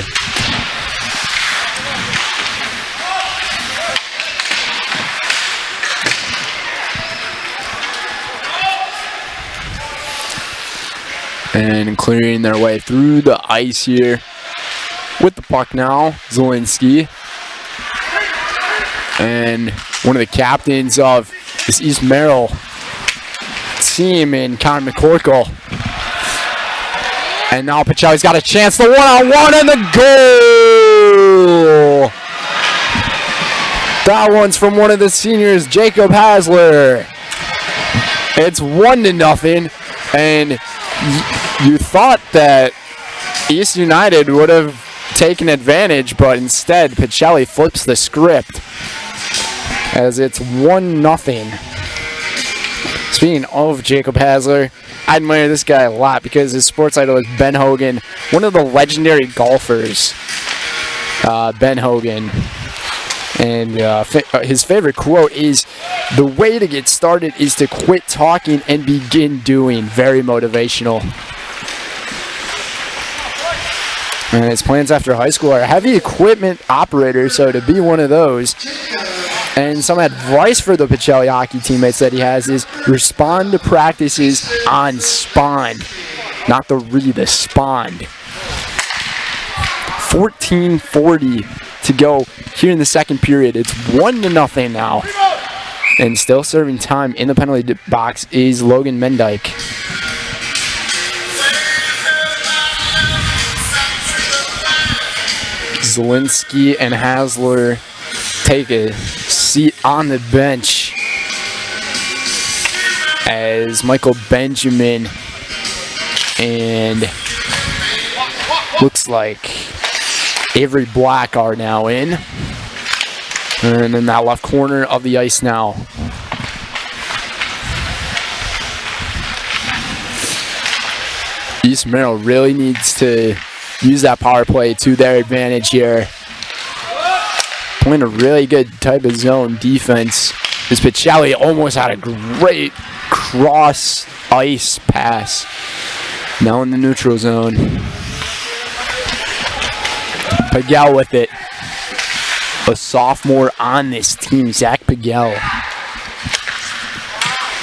And clearing their way through the ice here with the puck now, Zielinski. And one of the captains of this East Merrill team in Connor McCorkle. And now Pacelli's got a chance, the one-on-one and the goal! That one's from one of the seniors, Jacob Hasler. It's 1-0, and you thought that East United would have taken advantage, but instead Pacelli flips the script as it's 1-0. Speaking of Jacob Hasler, I admire this guy a lot because his sports idol is Ben Hogan, one of the legendary golfers, Ben Hogan. And his favorite quote is, "The way to get started is to quit talking and begin doing." Very motivational. And his plans after high school are heavy equipment operator, so to be one of those, And some advice for the Pacelli hockey teammates that he has is respond to practices on Spond. Not the the Spond. 14:40 to go here in the second period. It's 1-0 now. And still serving time in the penalty box is Logan Mendyke. Zielinski and Hasler take a seat on the bench as Michael Benjamin and looks like Avery Black are now in. And in that left corner of the ice now. East Merrill really needs to use that power play to their advantage here. Playing a really good type of zone defense. This Pacelli almost had a great cross ice pass. Now in the neutral zone. Pagel with it. A sophomore on this team, Zach Pagel.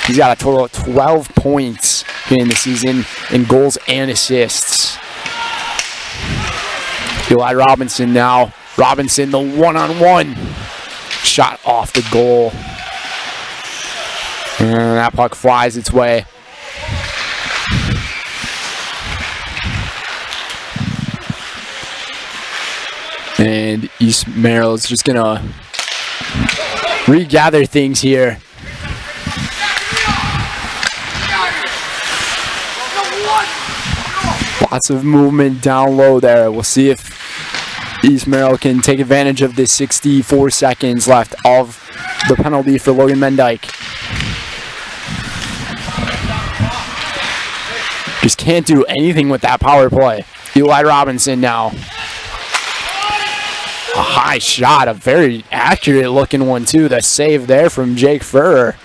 He's got a total of 12 points in the season in goals and assists. Eli Robinson now. Robinson, the one-on-one. Shot off the goal. And that puck flies its way. And East Merrill is just going to regather things here. Lots of movement down low there. We'll see if East Merrill can take advantage of this 64 seconds left of the penalty for Logan Mendyke. Just can't do anything with that power play. Eli Robinson now. A high shot, a very accurate looking one too. The save there from Jake Furrer.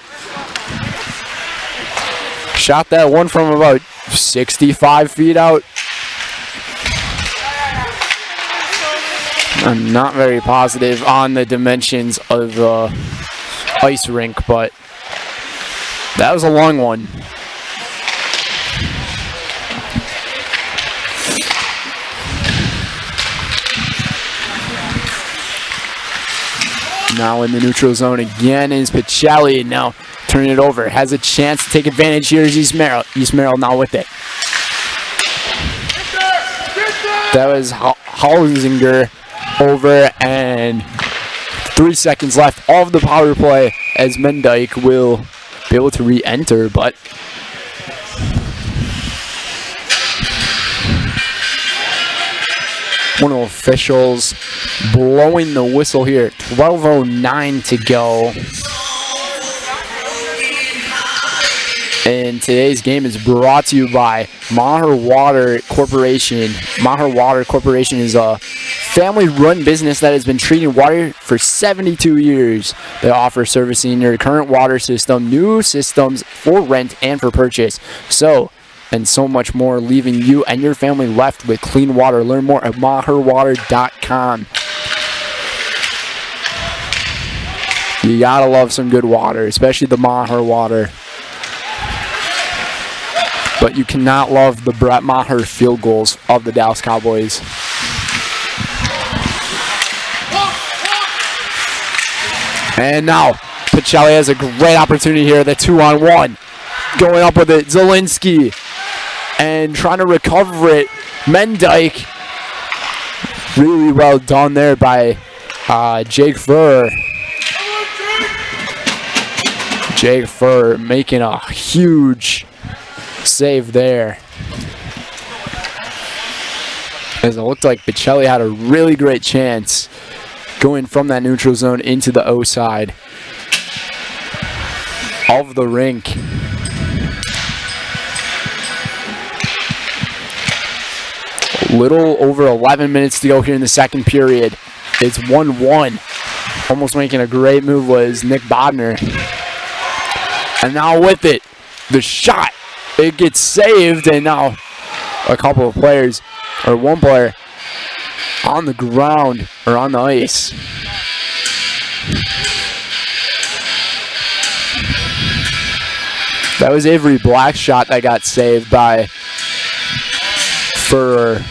Shot that one from about 65 feet out. I'm not very positive on the dimensions of the ice rink, but that was a long one. Now in the neutral zone again is Pacelli. Now turning it over. Has a chance to take advantage here is East Merrill. East Merrill now with it. That was Hausinger over, and 3 seconds left of the power play as Mendyke will be able to re-enter, but one of the officials blowing the whistle here. 12:09 to go. And today's game is brought to you by Maher Water Corporation. Maher Water Corporation is a family-run business that has been treating water for 72 years. They offer servicing your current water system, new systems for rent and for purchase. And so much more, leaving you and your family left with clean water. Learn more at maherwater.com. You gotta love some good water, especially the Maher water. But you cannot love the Brett Maher field goals of the Dallas Cowboys. And now, Pacelli has a great opportunity here, the 2-on-1. Going up with it, Zielinski. And trying to recover it, Mendyke. Really well done there by Jake Furr. Jake Furr making a huge save there. As it looked like Pacelli had a really great chance going from that neutral zone into the O side of the rink. Little over 11 minutes to go here in the second period. It's 1-1. Almost making a great move was Nick Bodner. And now with it, the shot. It gets saved, and now a couple of players, or one player, on the ground or on the ice. That was Avery Black's shot that got saved by Furrer.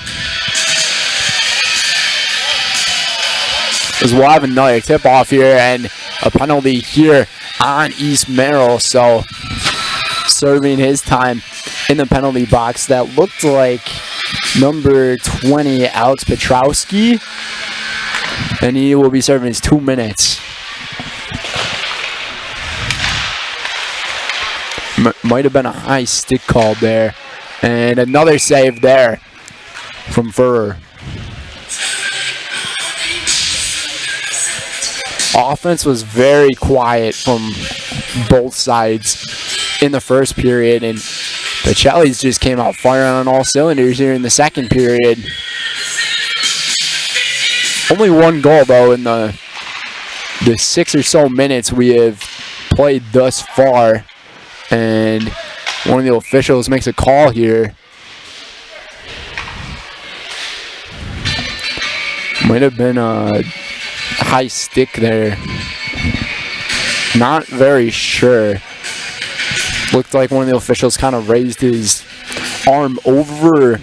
As we'll have another tip-off here and a penalty here on East Merrill. So serving his time in the penalty box. That looked like number 20, Alex Petrowski. And he will be serving his 2 minutes. Might have been a high stick called there. And another save there from Furrer. Offense was very quiet from both sides in the first period, and the Pacelli's just came out firing on all cylinders here in the second period. Only one goal, though, in the 6 or so minutes we have played thus far, and one of the officials makes a call here. Might have been a high stick there. Not very sure. Looked like one of the officials kind of raised his arm over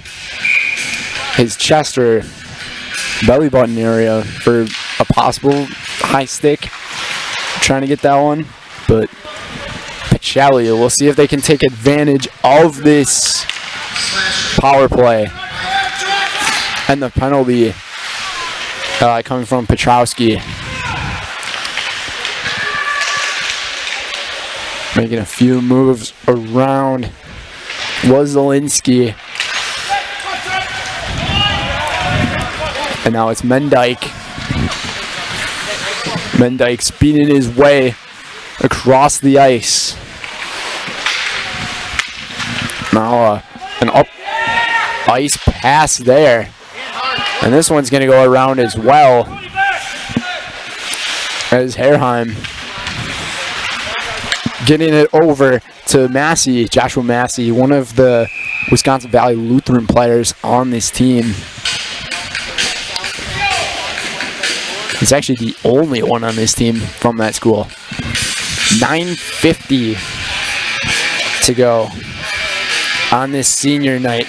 his chest or belly button area for a possible high stick. Trying to get that one, but Pacelli, we'll see if they can take advantage of this power play and the penalty coming from Petrowski. Making a few moves around Wazelinski. And now it's Mendyke. Mendyke speeding his way across the ice. Now an up ice pass there. And this one's going to go around as well as Herheim. Getting it over to Massey, Joshua Massey, one of the Wisconsin Valley Lutheran players on this team. He's actually the only one on this team from that school. 9:50 to go on this senior night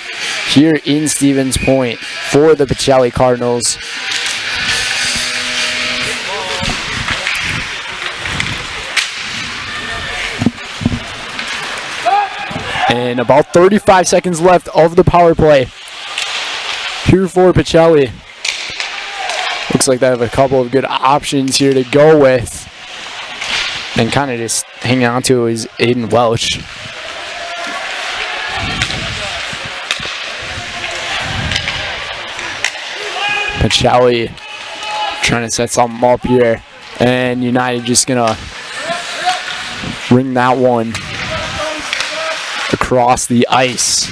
here in Stevens Point for the Pacelli Cardinals. And about 35 seconds left of the power play here for Pacelli. Looks like they have a couple of good options here to go with. And kind of just hanging on to is Aiden Welch. Pacelli trying to set something up here. And United just going to ring that one across the ice.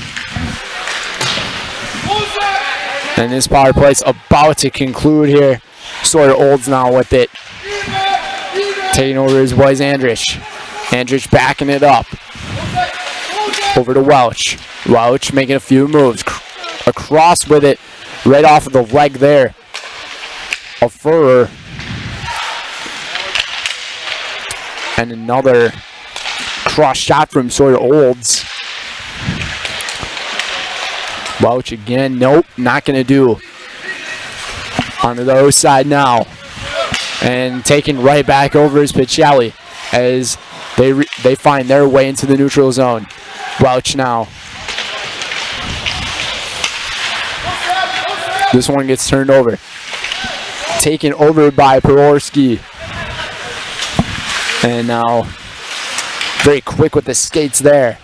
And this power play's about to conclude here. Sawyer Olds now with it. Taking over his boys Andrich. Andrich backing it up. Over to Welch. Welch making a few moves. Across with it. Right off of the leg there of Furrer. And another cross shot from Sawyer Olds. Welch again. Nope, not going to do. Onto the O side now. And taking right back over is Pacelli as they find their way into the neutral zone. Welch now. This one gets turned over. Taken over by Peworski. And now very quick with the skates there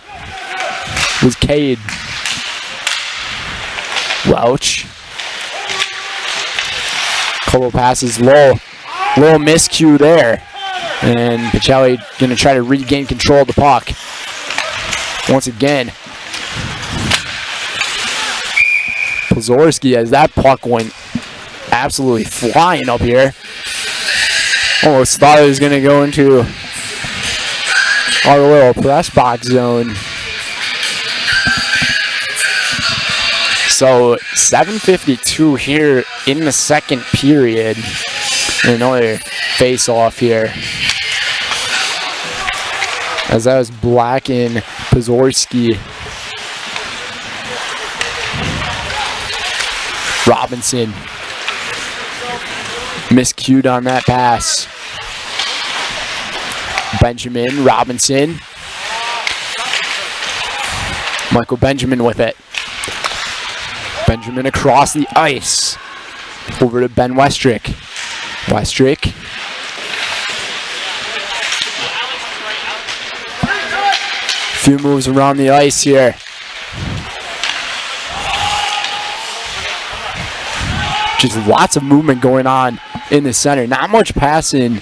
was Cade. Welch. Couple passes low. Little miscue there. And Pacelli going to try to regain control of the puck. Once again. Pozorski as that puck went absolutely flying up here. Almost thought it was going to go into our little press box zone. So 7:52 here in the second period. And another face-off here. as that was Black and Pazorski. Robinson miscued on that pass. Benjamin, Robinson. Michael Benjamin with it. Benjamin across the ice. Over to Ben Westrick. Westrick. Few moves around the ice here. Just lots of movement going on in the center. Not much passing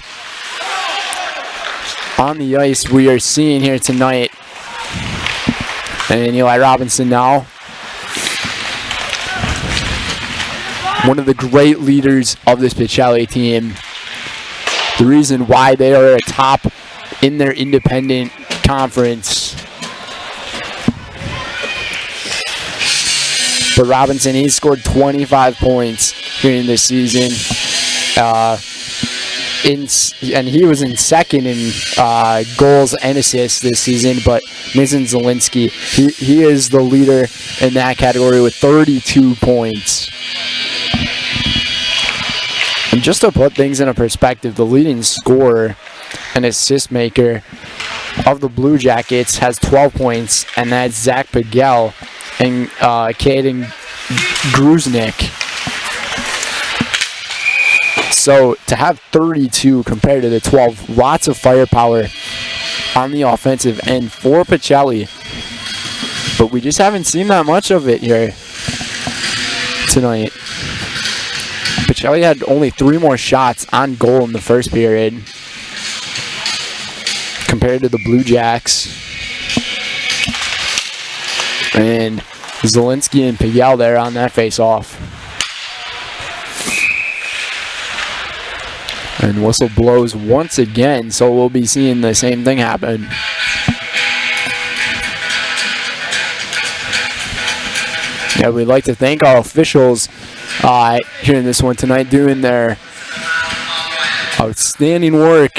on the ice we are seeing here tonight. And Eli Robinson now. One of the great leaders of this Pacelli team. The reason why they are atop in their independent conference. But Robinson, he scored 25 points here in this season. And he was in second in goals and assists this season, but Mason Zielinski, he is the leader in that category with 32 points. And just to put things into perspective, the leading scorer and assist maker of the Blue Jackets has 12 points, and that's Zach Pagel and Caden Gruznik. So to have 32 compared to the 12, lots of firepower on the offensive end for Pacelli. But we just haven't seen that much of it here tonight. Pacelli had only 3 more shots on goal in the first period compared to the Blue Jacks. And Zielinski and Pagel there on that face-off. And whistle blows once again, so we'll be seeing the same thing happen. Yeah, we'd like to thank our officials here in this one tonight, doing their outstanding work.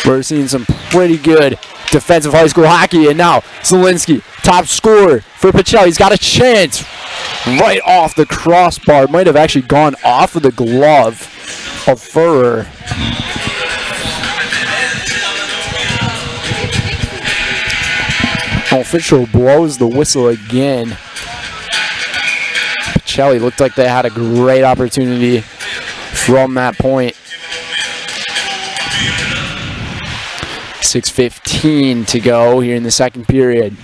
We're seeing some pretty good defensive high school hockey, and now Zielinski, top scorer for Pacelli. He's got a chance right off the crossbar. Might have actually gone off of the glove of Furrer. Official blows the whistle again. Pacelli looked like they had a great opportunity from that point. 6:15 to go here in the second period.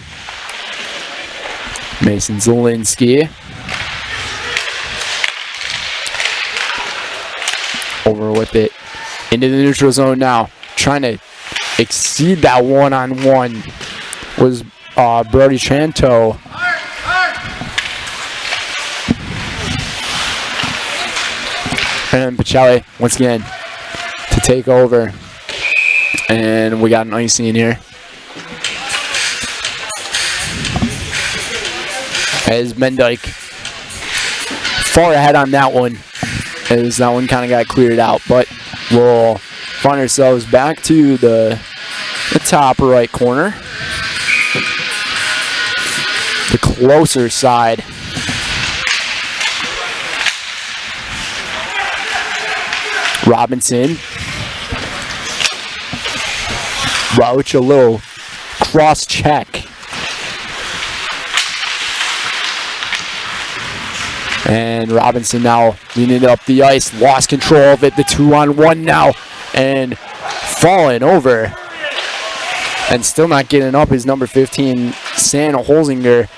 Mason Zielinski. Over with it. Into the neutral zone now. Trying to exceed that one-on-one was Brody Chanto. And Pacelli, once again, to take over. And we got an icing in here. As Mendyke far ahead on that one, as that one kind of got cleared out. But we'll find ourselves back to the top right corner. The closer side. Robinson. Roach, a little cross check. And Robinson now leaning up the ice, lost control of it, the 2-on-1 now, and falling over. And still not getting up is number 15, Sam Holzinger.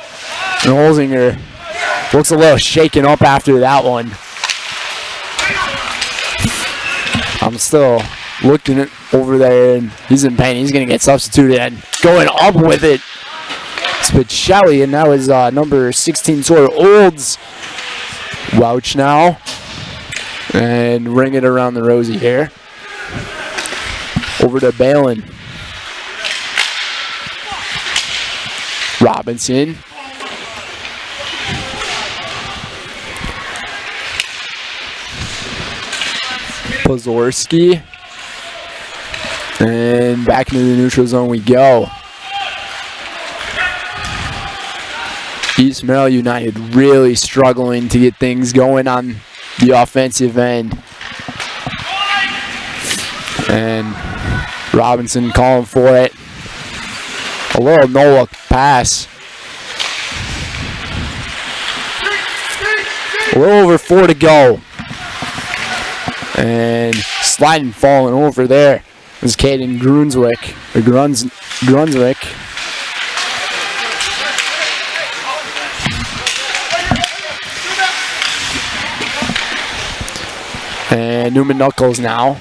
And Holzinger looks a little shaken up after that one. I'm still looking at over there, and he's in pain. He's going to get substituted, and going up with it. It's Pacelli, and that was number 16, Sawyer Olds. Welch now, and ring it around the rosy here. Over to Balin. Robinson. Pozorski. And back into the neutral zone we go. East Merrill United really struggling to get things going on the offensive end. And Robinson calling for it. A little no-look pass. A little over 4 to go. And sliding, falling over there was Caden Grunswick. And Newman Knuckles now.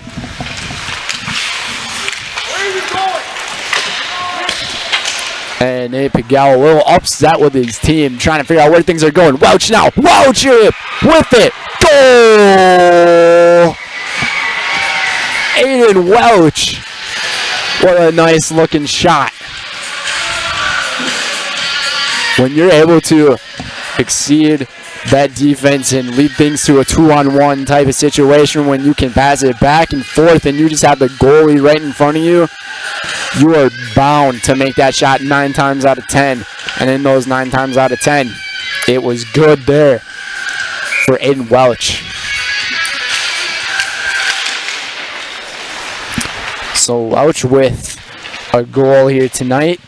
And Nate Pagel a little upset with his team, trying to figure out where things are going. Welch now. Welch with it. Goal! Aiden Welch. What a nice looking shot. When you're able to exceed that defense and lead things to a 2-on-1 type of situation, when you can pass it back and forth and you just have the goalie right in front of you, you are bound to make that shot 9 times out of 10. And in those 9 times out of 10, it was good there for Aiden Welch. So Welch with a goal here tonight.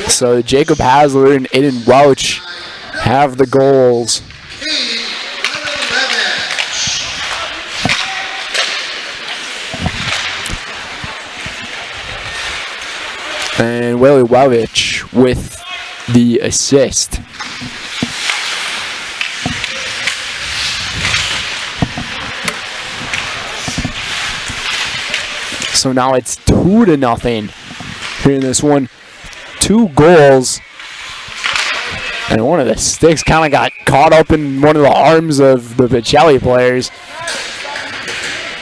So Jacob Hasler and Aiden Welch have the goals. And Willie Welch with the assist. So now it's 2-0 here in this one. 2 goals. And one of the sticks kind of got caught up in one of the arms of the Pacelli players.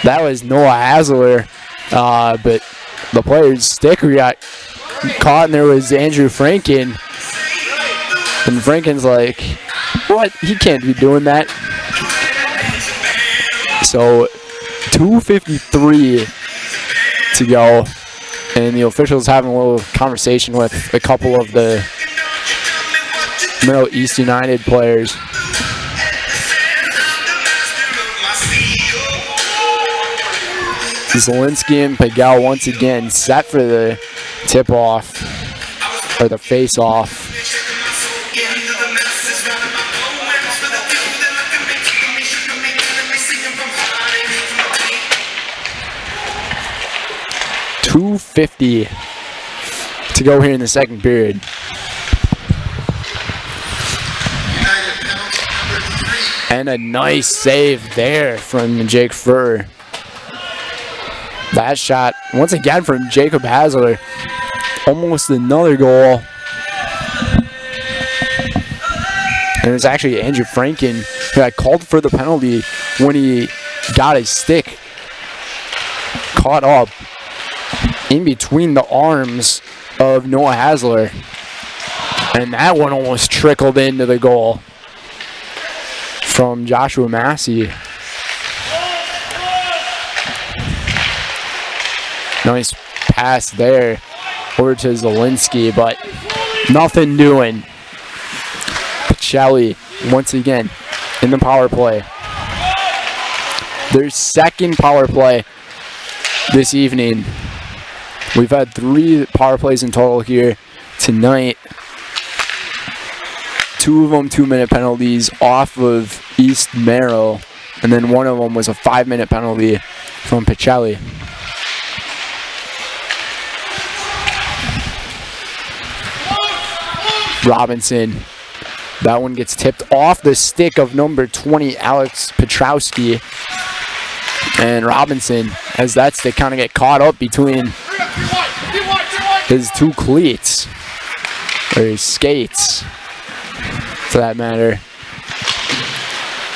That was Noah Hasler. But the player's stick got caught, and there was Andrew Franken. And Franken's like, what? He can't be doing that. So 2:53 to go. And the officials having a little conversation with a couple of the Merrill East United players. Zielinski and Pagel once again set for the tip-off, or the face-off. .250 to go here in the second period. And a nice save there from Jake Furr. That shot, once again from Jacob Hasler. Almost another goal. And it was actually Andrew Franken who had called for the penalty when he got his stick caught up in between the arms of Noah Hasler. And that one almost trickled into the goal from Joshua Massey. Nice pass there over to Zielinski, but nothing doing. Pacelli once again in the power play. Their second power play this evening. We've had 3 power plays in total here tonight. 2 of them 2-minute penalties off of East Merrill, and then one of them was a 5-minute penalty from Pacelli. Robinson. That one gets tipped off the stick of number 20, Alex Petrowski. And Robinson, as that stick kind of get caught up between his 2 cleats, or his skates, for that matter.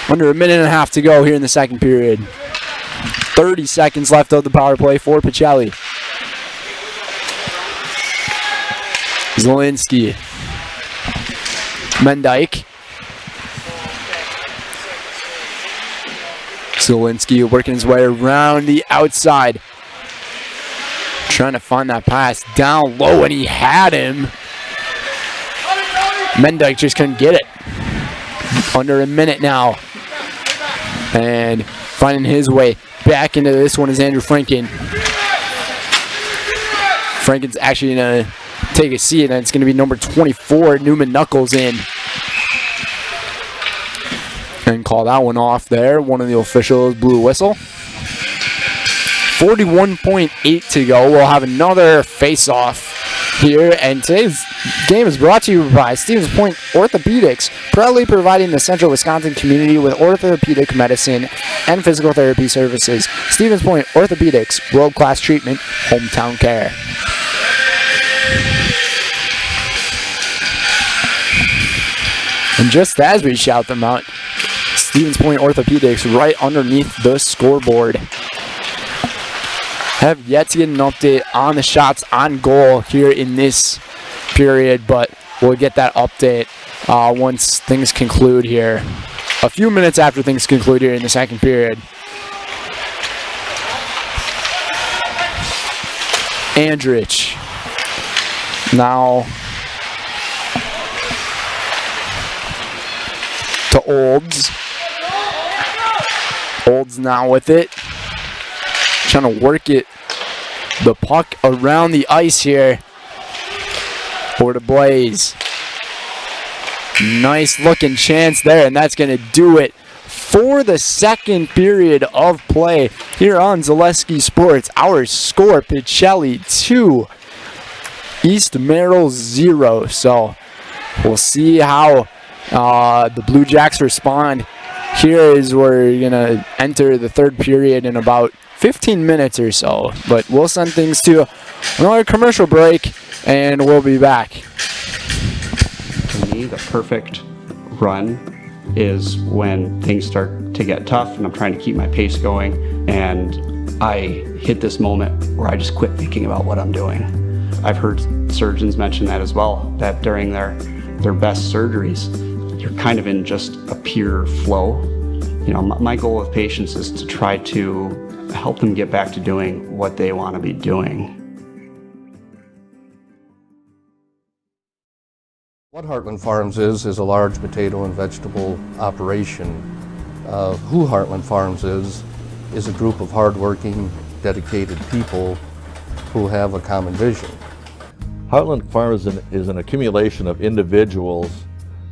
Under a minute and a half to go here in the second period. 30 seconds left of the power play for Pacelli. Zielinski Mendyke. Zielinski working his way around the outside. Trying to find that pass down low, and he had him. Mendyke just couldn't get it. Under a minute now. And finding his way back into this one is Andrew Franken. Franken's actually going to take a seat, and it's going to be number 24, Newman Knuckles in. And call that one off there. One of the officials blew a whistle. 41.8 to go. We'll have another face-off here, and today's game is brought to you by Stevens Point Orthopedics, proudly providing the central Wisconsin community with orthopedic medicine and physical therapy services. Stevens Point Orthopedics, world-class treatment, hometown care. And just as we shout them out, Stevens Point Orthopedics right underneath the scoreboard. Have yet to get an update on the shots on goal here in this period, but we'll get that update once things conclude here. A few minutes after things conclude here in the second period. Andrich. Now to Olds. Olds now with it. Trying to work it, the puck around the ice here for the Blaze. Nice looking chance there, and that's going to do it for the second period of play here on Zaleski Sports. Our score, Pacelli 2, East Merrill 0. So we'll see how the Blue Jacks respond. Here is where we're going to enter the third period in about 15 minutes or so, but we'll send things to another commercial break, and we'll be back. For me, the perfect run is when things start to get tough and I'm trying to keep my pace going, and I hit this moment where I just quit thinking about what I'm doing. I've heard surgeons mention that as well, that during their best surgeries, you're kind of in just a pure flow. You know, my goal with patients is to try to help them get back to doing what they want to be doing. What Heartland Farms is a large potato and vegetable operation. Who Heartland Farms is a group of hardworking, dedicated people who have a common vision. Heartland Farms is an accumulation of individuals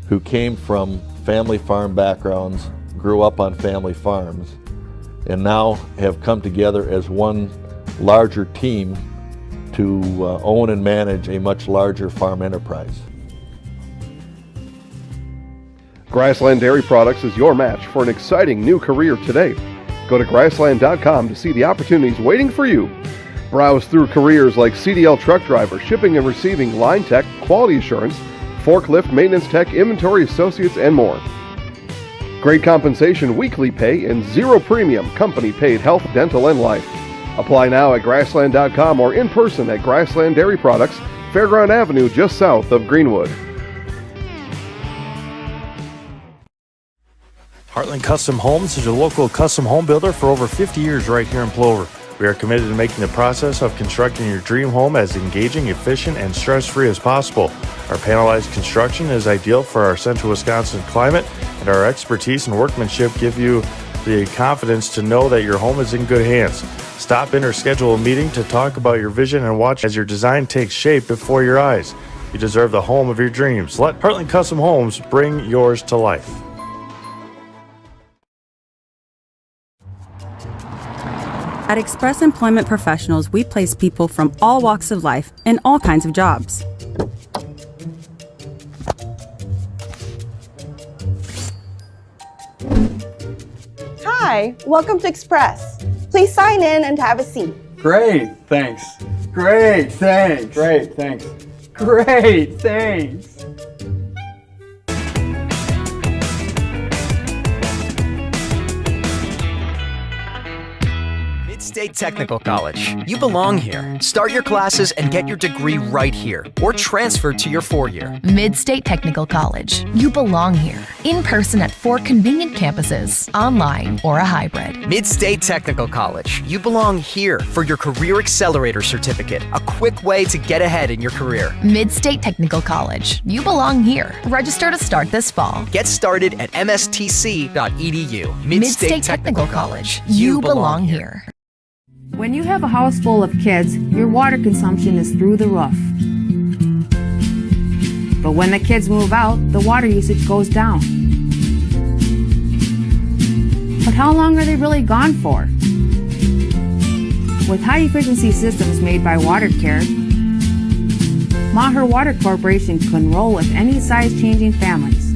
who came from family farm backgrounds, grew up on family farms, and now have come together as one larger team to own and manage a much larger farm enterprise. Grassland Dairy Products is your match for an exciting new career today. Go to grassland.com to see the opportunities waiting for you. Browse through careers like CDL truck driver, shipping and receiving, line tech, quality assurance, forklift, maintenance tech, inventory associates, and more. Great compensation, weekly pay, and zero premium company-paid health, dental, and life. Apply now at grassland.com or in person at Grassland Dairy Products, Fairground Avenue, just south of Greenwood. Heartland Custom Homes is a local custom home builder for over 50 years right here in Plover. We are committed to making the process of constructing your dream home as engaging, efficient, and stress-free as possible. Our panelized construction is ideal for our central Wisconsin climate, and our expertise and workmanship give you the confidence to know that your home is in good hands. Stop in or schedule a meeting to talk about your vision and watch as your design takes shape before your eyes. You deserve the home of your dreams. Let Heartland Custom Homes bring yours to life. At Express Employment Professionals, we place people from all walks of life in all kinds of jobs. Hi, welcome to Express. Please sign in and have a seat. Great, thanks. Great, thanks. Great, thanks. Great, thanks. Mid-State Technical College. You belong here. Start your classes and get your degree right here, or transfer to your 4-year. Mid-State Technical College. You belong here. In person at 4 convenient campuses, online or a hybrid. Mid-State Technical College. You belong here for your Career Accelerator Certificate, a quick way to get ahead in your career. Mid-State Technical College. You belong here. Register to start this fall. Get started at mstc.edu. Mid-State Technical College. You belong here. When you have a house full of kids, your water consumption is through the roof. But when the kids move out, the water usage goes down. But how long are they really gone for? With high-efficiency systems made by WaterCare, Maher Water Corporation can roll with any size-changing families.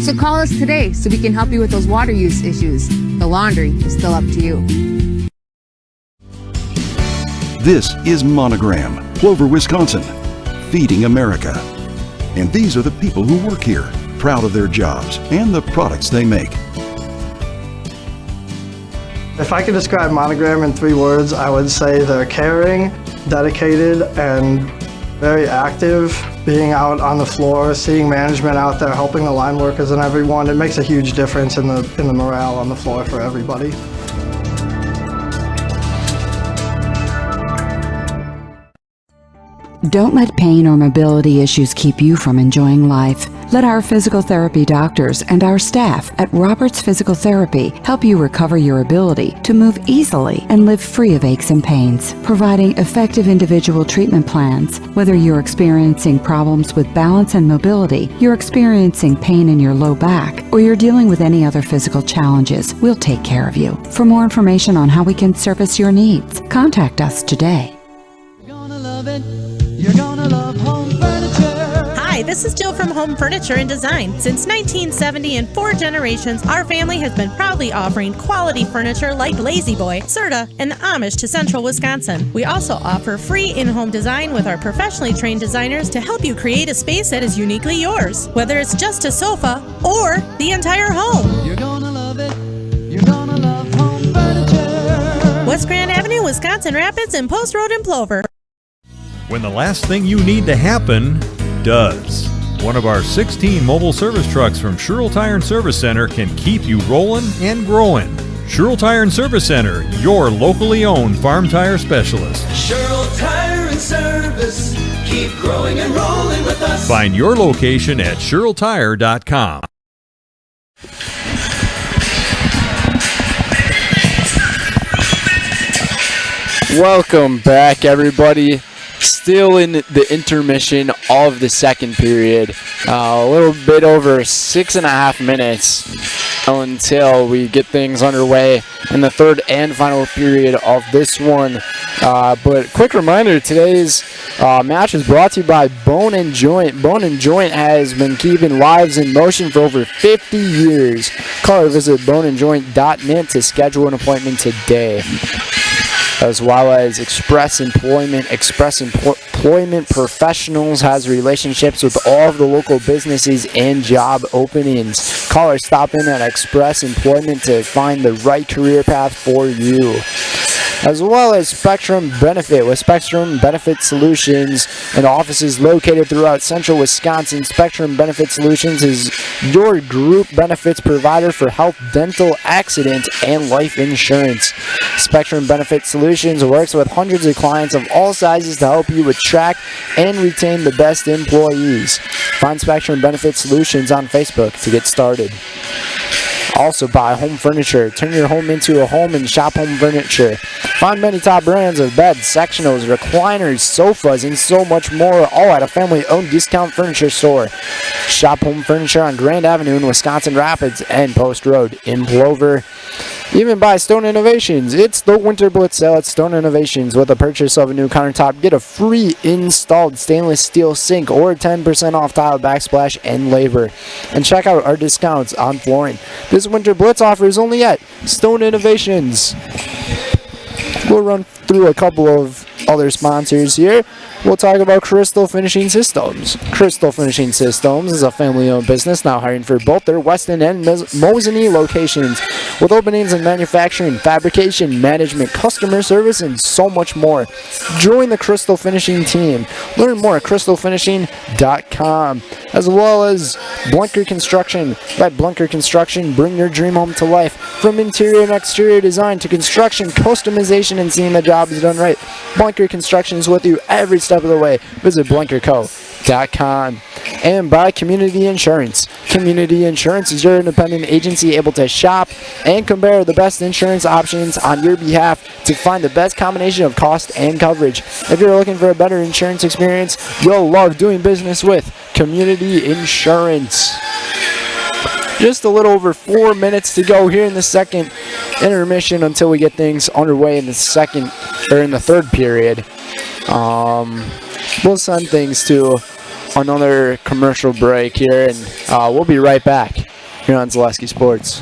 So call us today so we can help you with those water use issues. The laundry is still up to you. This is Monogram, Plover, Wisconsin, feeding America. And these are the people who work here, proud of their jobs and the products they make. If I could describe Monogram in 3 words, I would say they're caring, dedicated, and very active. Being out on the floor, seeing management out there, helping the line workers and everyone, it makes a huge difference in the morale on the floor for everybody. Don't let pain or mobility issues keep you from enjoying life. Let our physical therapy doctors and our staff at Roberts Physical Therapy help you recover your ability to move easily and live free of aches and pains, providing effective individual treatment plans. Whether you're experiencing problems with balance and mobility, you're experiencing pain in your low back, or you're dealing with any other physical challenges, we'll take care of you. For more information on how we can service your needs, contact us today. You're gonna love home furniture. Hi, this is Jill from Home Furniture and Design. Since 1970 and 4 generations, our family has been proudly offering quality furniture like Lazy Boy, Serta, and Amish to Central Wisconsin. We also offer free in-home design with our professionally trained designers to help you create a space that is uniquely yours, whether it's just a sofa or the entire home. You're gonna love it. You're gonna love home furniture. West Grand Avenue, Wisconsin Rapids, and Post Road in Plover. When the last thing you need to happen does. One of our 16 mobile service trucks from Sherrill Tire and Service Center can keep you rolling and growing. Sherrill Tire and Service Center, your locally owned farm tire specialist. Sherrill Tire and Service, keep growing and rolling with us. Find your location at SherrillTire.com. Welcome back, everybody. Still in the intermission of the second period. A little bit over 6.5 minutes until we get things underway in the third and final period of this one. But quick reminder, today's match is brought to you by Bone and Joint. Bone and Joint has been keeping lives in motion for over 50 years. Call or visit boneandjoint.net to schedule an appointment today. As well as Express Employment. Express Employment Professionals has relationships with all of the local businesses and job openings. Call or stop in at Express Employment to find the right career path for you. As well as Spectrum Benefit. With Spectrum Benefit Solutions and offices located throughout central Wisconsin, Spectrum Benefit Solutions is your group benefits provider for health, dental, accident, and life insurance. Spectrum Benefit Solutions works with hundreds of clients of all sizes to help you attract and retain the best employees. Find Spectrum Benefit Solutions on Facebook to get started. Also buy home furniture. Turn your home into a home and shop home furniture. Find many top brands of beds, sectionals, recliners, sofas, and so much more, all at a family-owned discount furniture store. Shop home furniture on Grand Avenue in Wisconsin Rapids and Post Road in Plover. Even by Stone Innovations. It's the Winter Blitz sale at Stone Innovations. With the purchase of a new countertop, get a free installed stainless steel sink or 10% off tile backsplash and labor. And check out our discounts on flooring. This Winter Blitz offer is only at Stone Innovations. We'll run through a couple of other sponsors here. we'll talk about Crystal Finishing Systems. Crystal Finishing Systems is a family-owned business now hiring for both their Weston and Mosinee locations, with openings in manufacturing, fabrication, management, customer service, and so much more. Join the Crystal Finishing team. Learn more at crystalfinishing.com, as well as Blenker Construction. Let Blenker Construction bring your dream home to life. From interior and exterior design to construction, customization, and seeing the jobs done right, Blenker Construction is with you every step of the way. Visit blenkerco.com. And by Community Insurance. Community Insurance is your independent agency able to shop and compare the best insurance options on your behalf to find the best combination of cost and coverage. If you're looking for a better insurance experience, you'll love doing business with Community Insurance. Just a little over 4 minutes to go here in the second intermission until we get things underway in the third period. We'll send things to another commercial break here, and we'll be right back here on Zaleski Sports.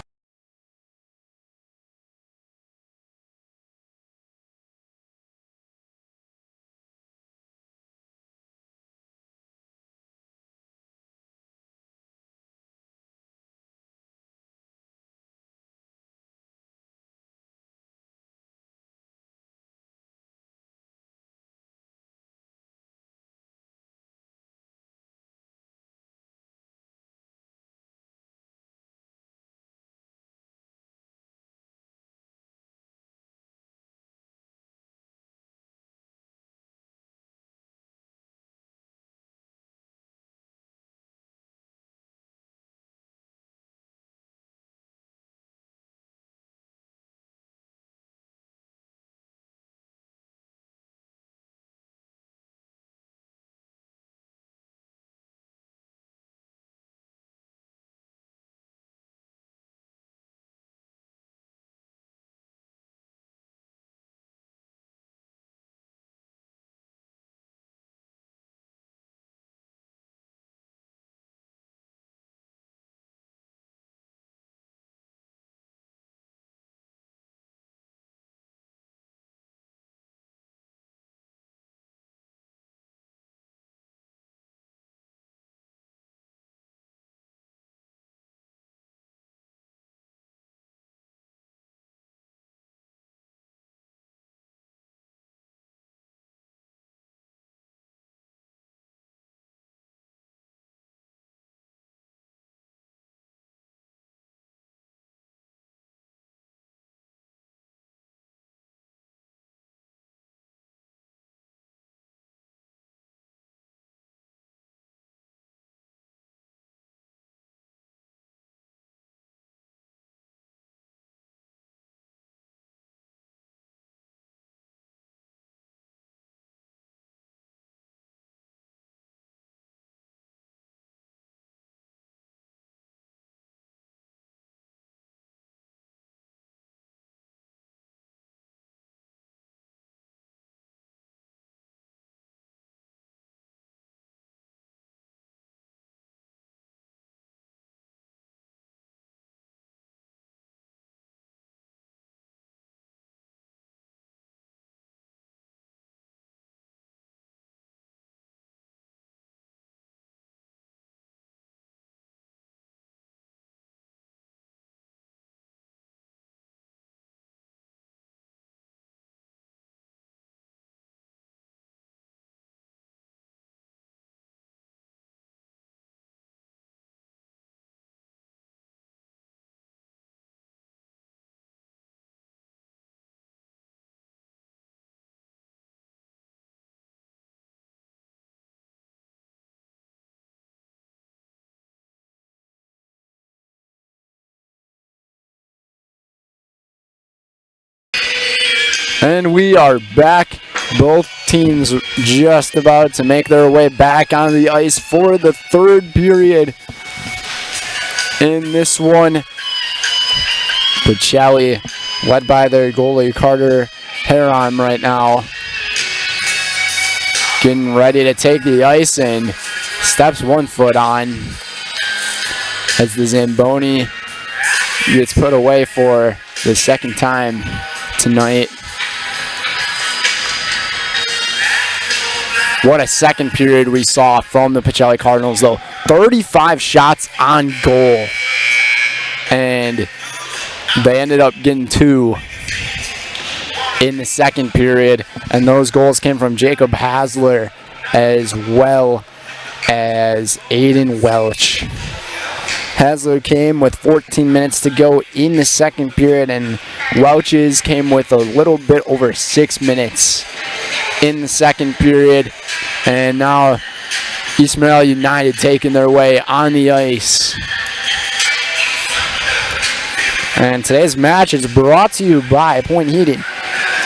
And we are back. Both teams just about to make their way back on the ice for the third period. In this one, Pacelli, led by their goalie Carter Heron right now, getting ready to take the ice and steps 1 foot on as the Zamboni gets put away for the second time tonight. What a second period we saw from the Pacelli Cardinals, though. 35 shots on goal. And they ended up getting 2 in the second period. And those goals came from Jacob Hasler as well as Aiden Welch. Hasler came with 14 minutes to go in the second period, and Welch's came with a little bit over 6 minutes in the second period. And now East Merrill United taking their way on the ice. And today's match is brought to you by Point Heating.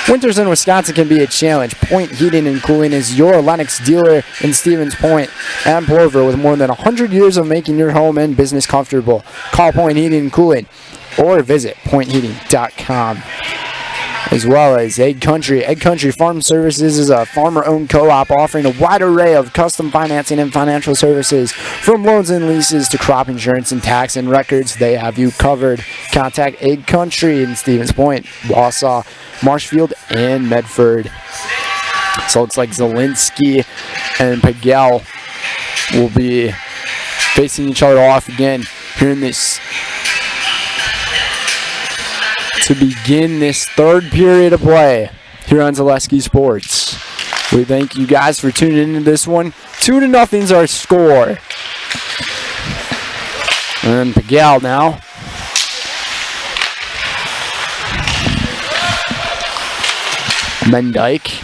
Winters in Wisconsin can be a challenge. Point Heating and Cooling is your Lennox dealer in Stevens Point and Plover with more than 100 years of making your home and business comfortable. Call Point Heating and Cooling or visit pointheating.com. As well as Egg Country. Egg Country Farm Services is a farmer-owned co-op offering a wide array of custom financing and financial services. From loans and leases to crop insurance and tax and records, they have you covered. Contact Egg Country in Stevens Point, Wausau, Marshfield, and Medford. So it looks like Zielinski and Pagel will be facing each other off again here in this to begin this third period of play here on Zaleski Sports. We thank you guys for tuning into this one. 2-0 is our score. And Pagel now. Mendyke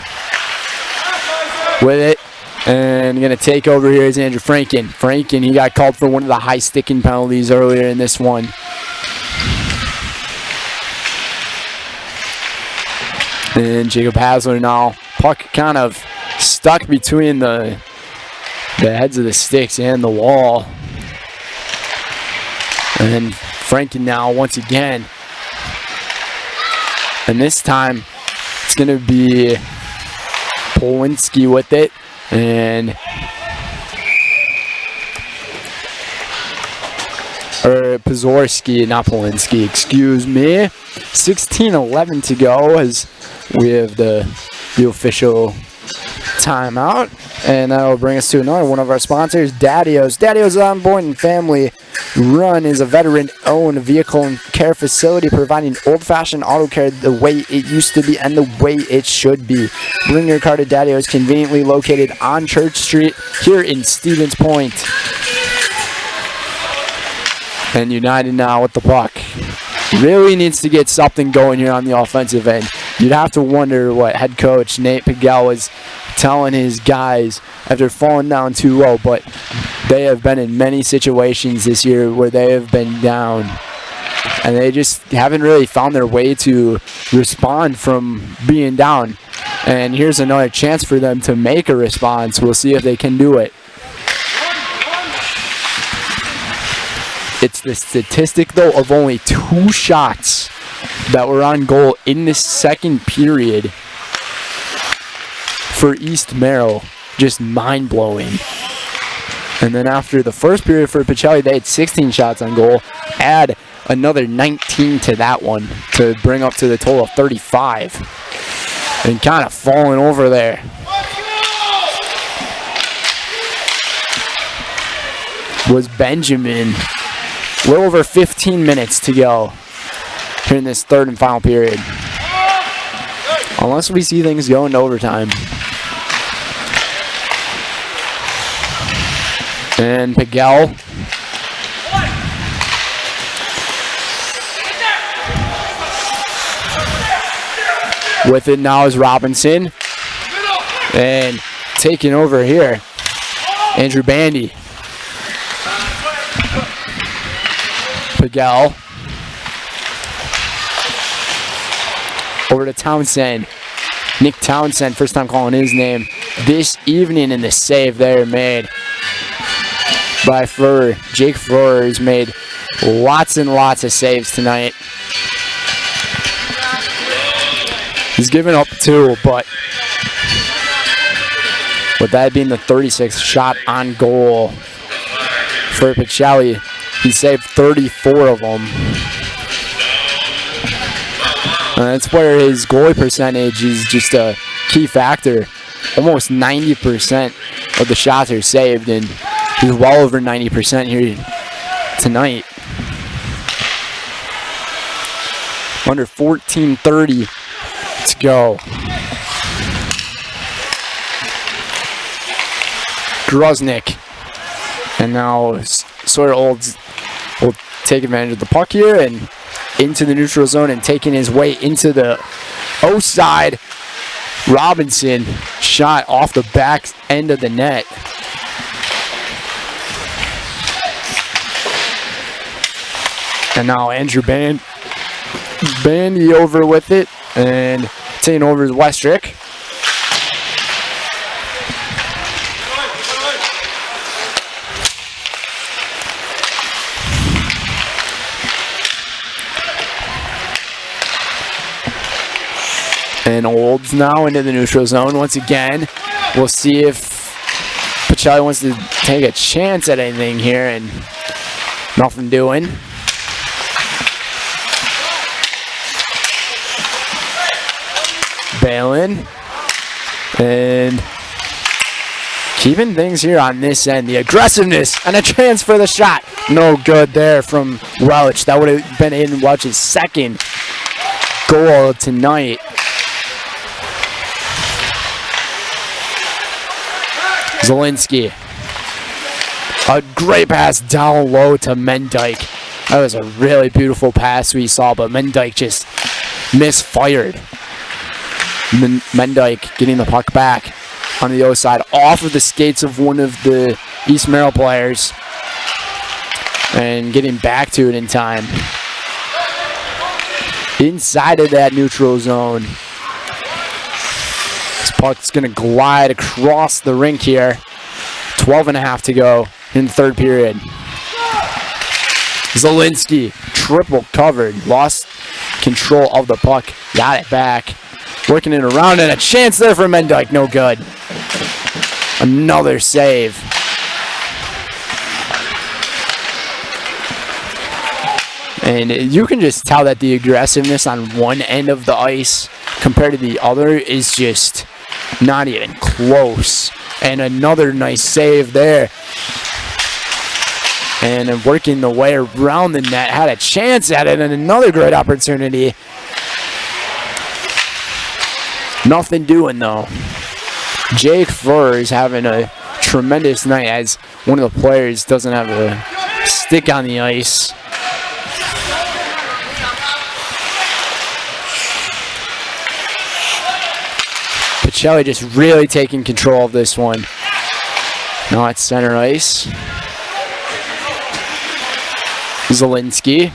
with it. And going to take over here is Andrew Franken. Franken, he got called for one of the high sticking penalties earlier in this one. And Jacob Hasler now. Puck kind of stuck between the heads of the sticks and the wall. And then Franken now once again. And this time it's going to be Polinski with it. And Pazorski, not Polinski, excuse me. 16:11 to go as we have the official timeout. And that will bring us to another one of our sponsors, Daddios. Daddios On Board and Family Run is a veteran-owned vehicle and care facility providing old-fashioned auto care the way it used to be and the way it should be. Bring your car to Daddios, conveniently located on Church Street here in Stevens Point. And United now with the puck. Really needs to get something going here on the offensive end. You'd have to wonder what head coach Nate Pagel was telling his guys after falling down 2-0, but they have been in many situations this year where they have been down, and they just haven't really found their way to respond from being down. And here's another chance for them to make a response. We'll see if they can do it. It's the statistic, though, of only 2 shots that were on goal in this second period for East Merrill. Just mind-blowing. And then after the first period for Pacelli, they had 16 shots on goal. Add another 19 to that one to bring up to the total of 35. And kind of falling over there. Was Benjamin. A little over 15 minutes to go here in this third and final period. Unless we see things go into overtime. And Pagel. With it now is Robinson. And taking over here, Andrew Bandy. Pagel. Over to Townsend. Nick Townsend, first time calling his name this evening, and the save there made by Fleur. Jake Fleur has made lots and lots of saves tonight. He's given up 2, but with that being the 36th shot on goal for Pacelli, he saved 34 of them. And that's where his goalie percentage is just a key factor. almost 90% of the shots are saved, and he's well over 90% here tonight. Under 14:30 to go. Gruznik. And now Sawyer Olds will take advantage of the puck here and into the neutral zone and taking his way into the O side. Robinson shot off the back end of the net. And now Andrew Bandy over with it and taking over Westrick. And Olds now into the neutral zone once again. We'll see if Pacelli wants to take a chance at anything here, and nothing doing. Balin. And keeping things here on this end. The aggressiveness and a chance for the shot. No good there from Welch. That would have been in Welch's second goal of tonight. Zielinski. A great pass down low to Mendyke. That was a really beautiful pass we saw, but Mendyke just misfired. Mendyke getting the puck back on the O side off of the skates of one of the East Merrill players and getting back to it in time. Inside of that neutral zone. This puck's going to glide across the rink here. 12.5 to go in the third period. Zielinski, triple covered, lost control of the puck, got it back. Working it around, and a chance there for Mendyke, no good. Another save. And you can just tell that the aggressiveness on one end of the ice compared to the other is just not even close. And another nice save there. And working the way around the net, had a chance at it, and another great opportunity. Nothing doing though. Jake Furr is having a tremendous night as one of the players doesn't have a stick on the ice. Pacelli just really taking control of this one. Now at center ice. Zielinski.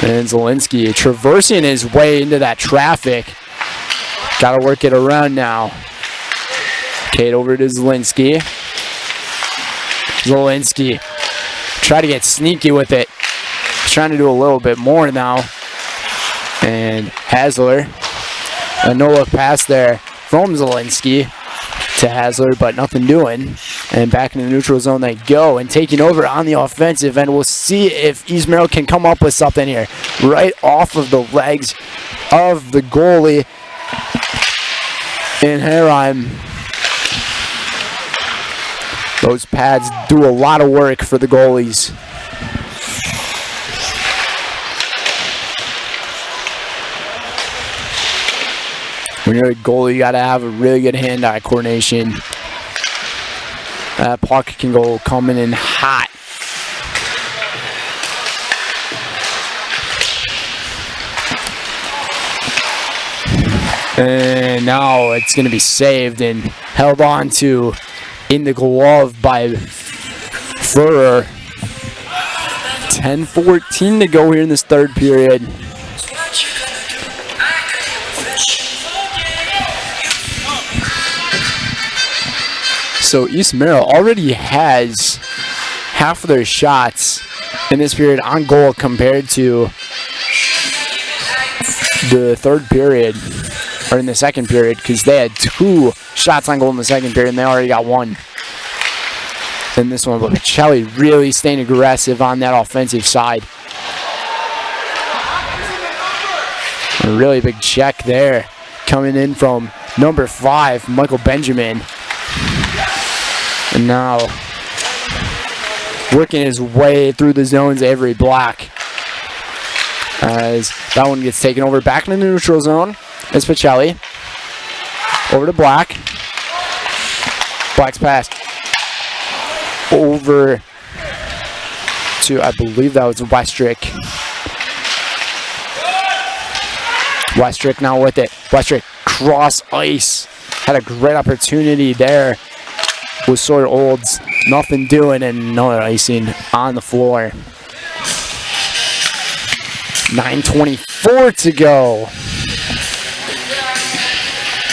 And Zielinski traversing his way into that traffic. Got to work it around now. Kate over to Zielinski. Zielinski. Try to get sneaky with it. He's trying to do a little bit more now. And Hasler. A no-look pass there from Zielinski to Hasler, but nothing doing. And back in the neutral zone they go, and taking over on the offensive end. We'll see if East Merrill can come up with something here. Right off of the legs of the goalie in Herheim. Those pads do a lot of work for the goalies. When you're a goalie, you got to have a really good hand-eye coordination. That puck can go coming in hot. And now it's going to be saved and held on to in the glove by Furrer. 10:14 to go here in this third period. So East Merrill already has half of their shots in this period on goal compared to the third period, or in the second period, because they had 2 shots on goal in the second period and they already got 1 in this one. But Pacelli really staying aggressive on that offensive side. A really big check there coming in from number 5, Michael Benjamin. And now working his way through the zones, Avery Black. As that one gets taken over back in the neutral zone. It's Pacelli. Over to Black. Black's pass. Over to, I believe that was Westrick. Westrick now with it. Westrick cross ice. Had a great opportunity there with Sawyer Olds. Nothing doing and no icing on the floor. 9:24 to go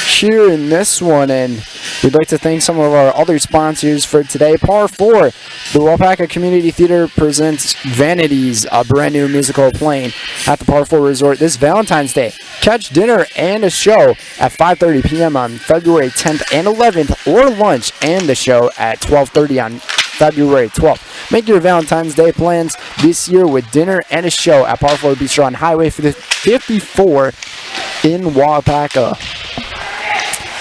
here in this one, and we'd like to thank some of our other sponsors for today. Par 4, the Wapaka Community Theater presents Vanities, a brand new musical playing at the Par 4 Resort this Valentine's Day. Catch dinner and a show at 5:30 p.m. on February 10th and 11th, or lunch and the show at 12:30 on February 12th. Make your Valentine's Day plans this year with dinner and a show at Par 4 Bistro on Highway 54 in Wapaka.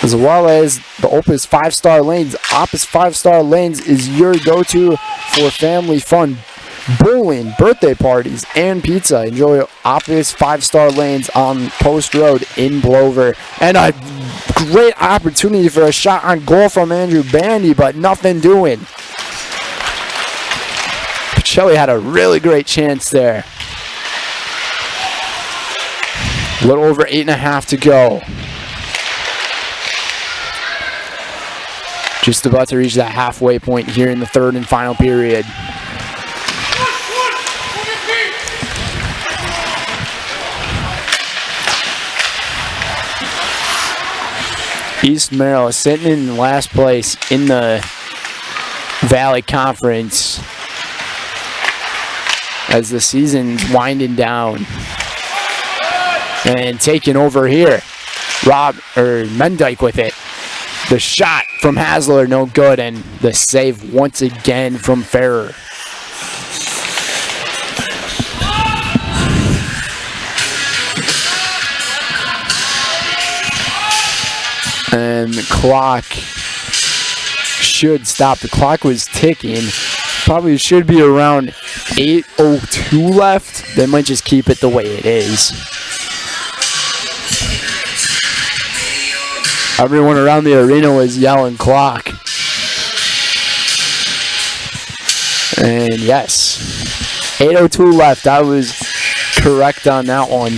As well as the Opus 5-Star Lanes. Opus 5-Star Lanes is your go-to for family fun, bowling, birthday parties, and pizza. Enjoy Opus 5-Star Lanes on Post Road in Blover. And a great opportunity for a shot on goal from Andrew Bandy, but nothing doing. Pacelli had a really great chance there. A little over 8.5 to go. Just about to reach that halfway point here in the third and final period. East Merrill is sitting in last place in the Valley Conference as the season's winding down. And taking over here, Mendyke with it. The shot from Hasler, no good, and the save once again from Ferrer. And the clock should stop. The clock was ticking. Probably should be around 8:02 left. They might just keep it the way it is. Everyone around the arena was yelling clock. And yes, 8:02 left. I was correct on that one.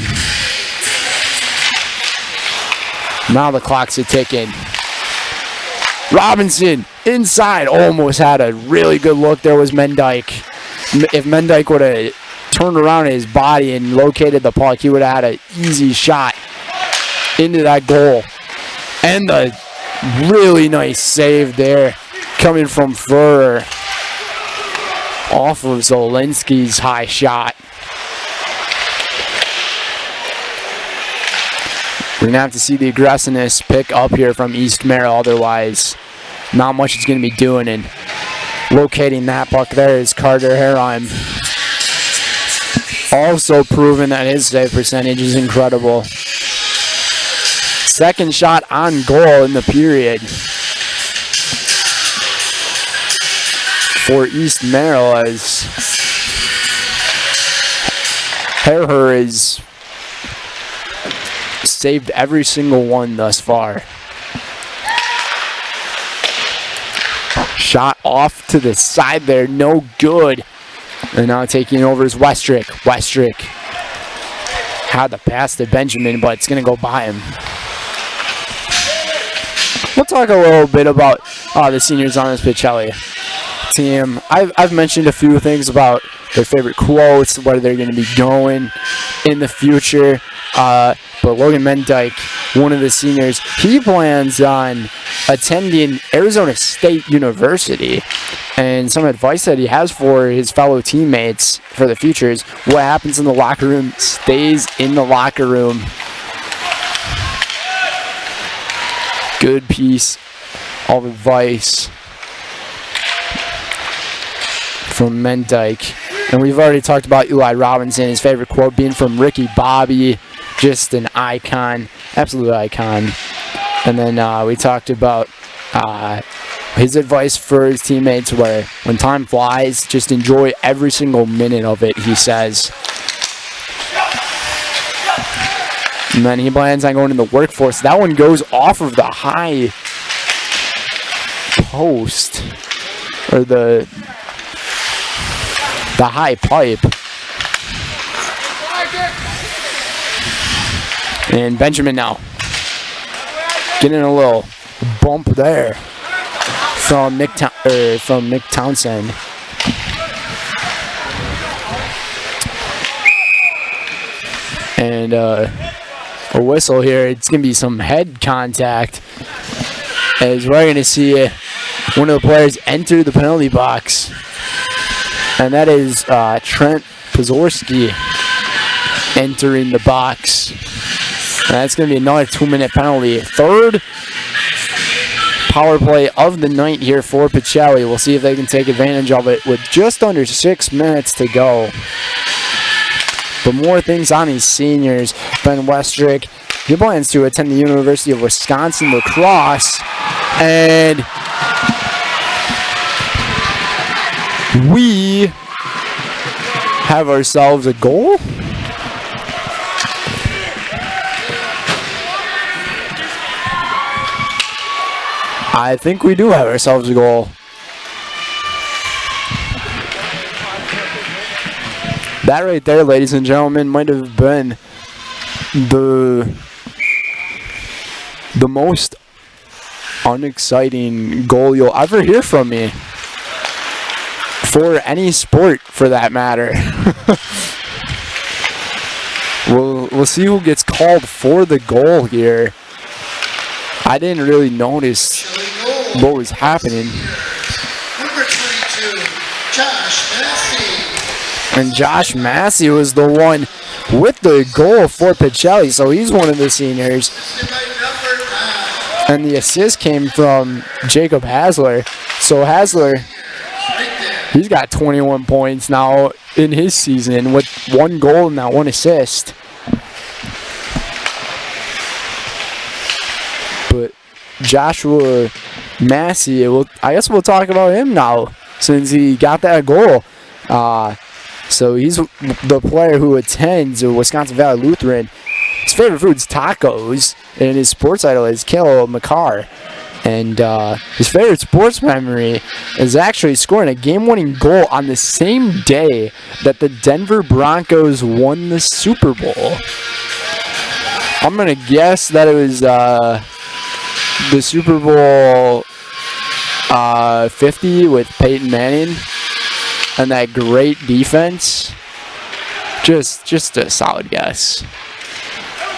Now the clocks are ticking. Robinson inside, almost had a really good look. There was Mendyke. If Mendyke would have turned around his body and located the puck, he would have had an easy shot into that goal. And the really nice save there coming from Furrer off of Zolinsky's high shot. We're going to have to see the aggressiveness pick up here from East Merrill. Otherwise, not much is going to be doing. And locating that puck there is Carter Herheim. Also proving that his save percentage is incredible. Second shot on goal in the period for East Merrill, as Herher has saved every single one thus far. Shot off to the side there, no good. And now taking over is Westrick. Westrick had the pass to Benjamin, but it's going to go by him. We'll talk a little bit about the seniors on this Pacelli team. I've mentioned a few things about their favorite quotes, where they're going to be going in the future. But Logan Mendyke, one of the seniors, he plans on attending Arizona State University. And some advice that he has for his fellow teammates for the future is what happens in the locker room stays in the locker room. Good piece of advice from Mendyke. And we've already talked about Eli Robinson, his favorite quote being from Ricky Bobby, just an icon absolute icon. And then we talked about his advice for his teammates, where when time flies, just enjoy every single minute of it, he says. And then he plans on going in the workforce. That one goes off of the high post, or the high pipe. And Benjamin now getting a little bump there from Nick Townsend. And a whistle here. It's going to be some head contact, as we're going to see one of the players enter the penalty box. And that is Trent Pazorski entering the box. And that's going to be another 2-minute penalty. Third power play of the night here for Pacelli. We'll see if they can take advantage of it with just under 6 minutes to go. But more things on these seniors. Ben Westrick, he plans to attend the University of Wisconsin lacrosse. And we have ourselves a goal. I think we do have ourselves a goal. That right there, ladies and gentlemen, might have been the most unexciting goal you'll ever hear from me. For any sport, for that matter. We'll see who gets called for the goal here. I didn't really notice what was happening. Number 22, Josh Massey. And Josh Massey was the one with the goal for Pacelli, so he's one of the seniors. And the assist came from Jacob Hasler. So Hasler, he's got 21 points now in his season with 1 goal and that 1 assist. But Joshua Massey, I guess we'll talk about him now since he got that goal. So he's the player who attends Wisconsin Valley Lutheran. His favorite food's tacos, and his sports idol is Kale McCarr. And his favorite sports memory is actually scoring a game-winning goal on the same day that the Denver Broncos won the Super Bowl. I'm going to guess that it was the Super Bowl 50 with Peyton Manning and that great defense. Just a solid guess.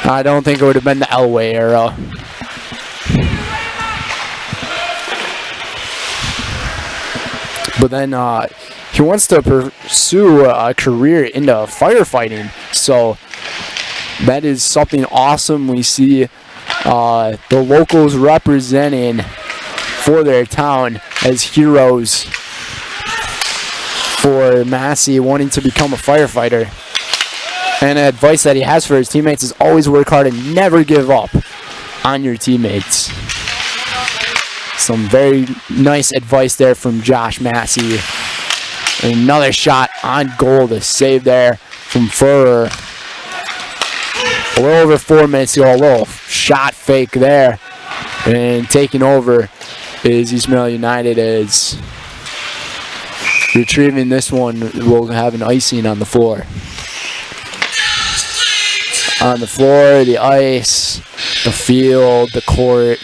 I don't think it would have been the Elway era. But then he wants to pursue a career into firefighting. So that is something awesome. We see the locals representing for their town as heroes. For Massey wanting to become a firefighter. And advice that he has for his teammates is always work hard and never give up on your teammates. Some very nice advice there from Josh Massey. And another shot on goal to save there from Furrer. A little over 4 minutes to go. A little shot fake there. And taking over is East Merrill United as retrieving this one will have an icing on the floor. On the floor, the ice, the field, the court.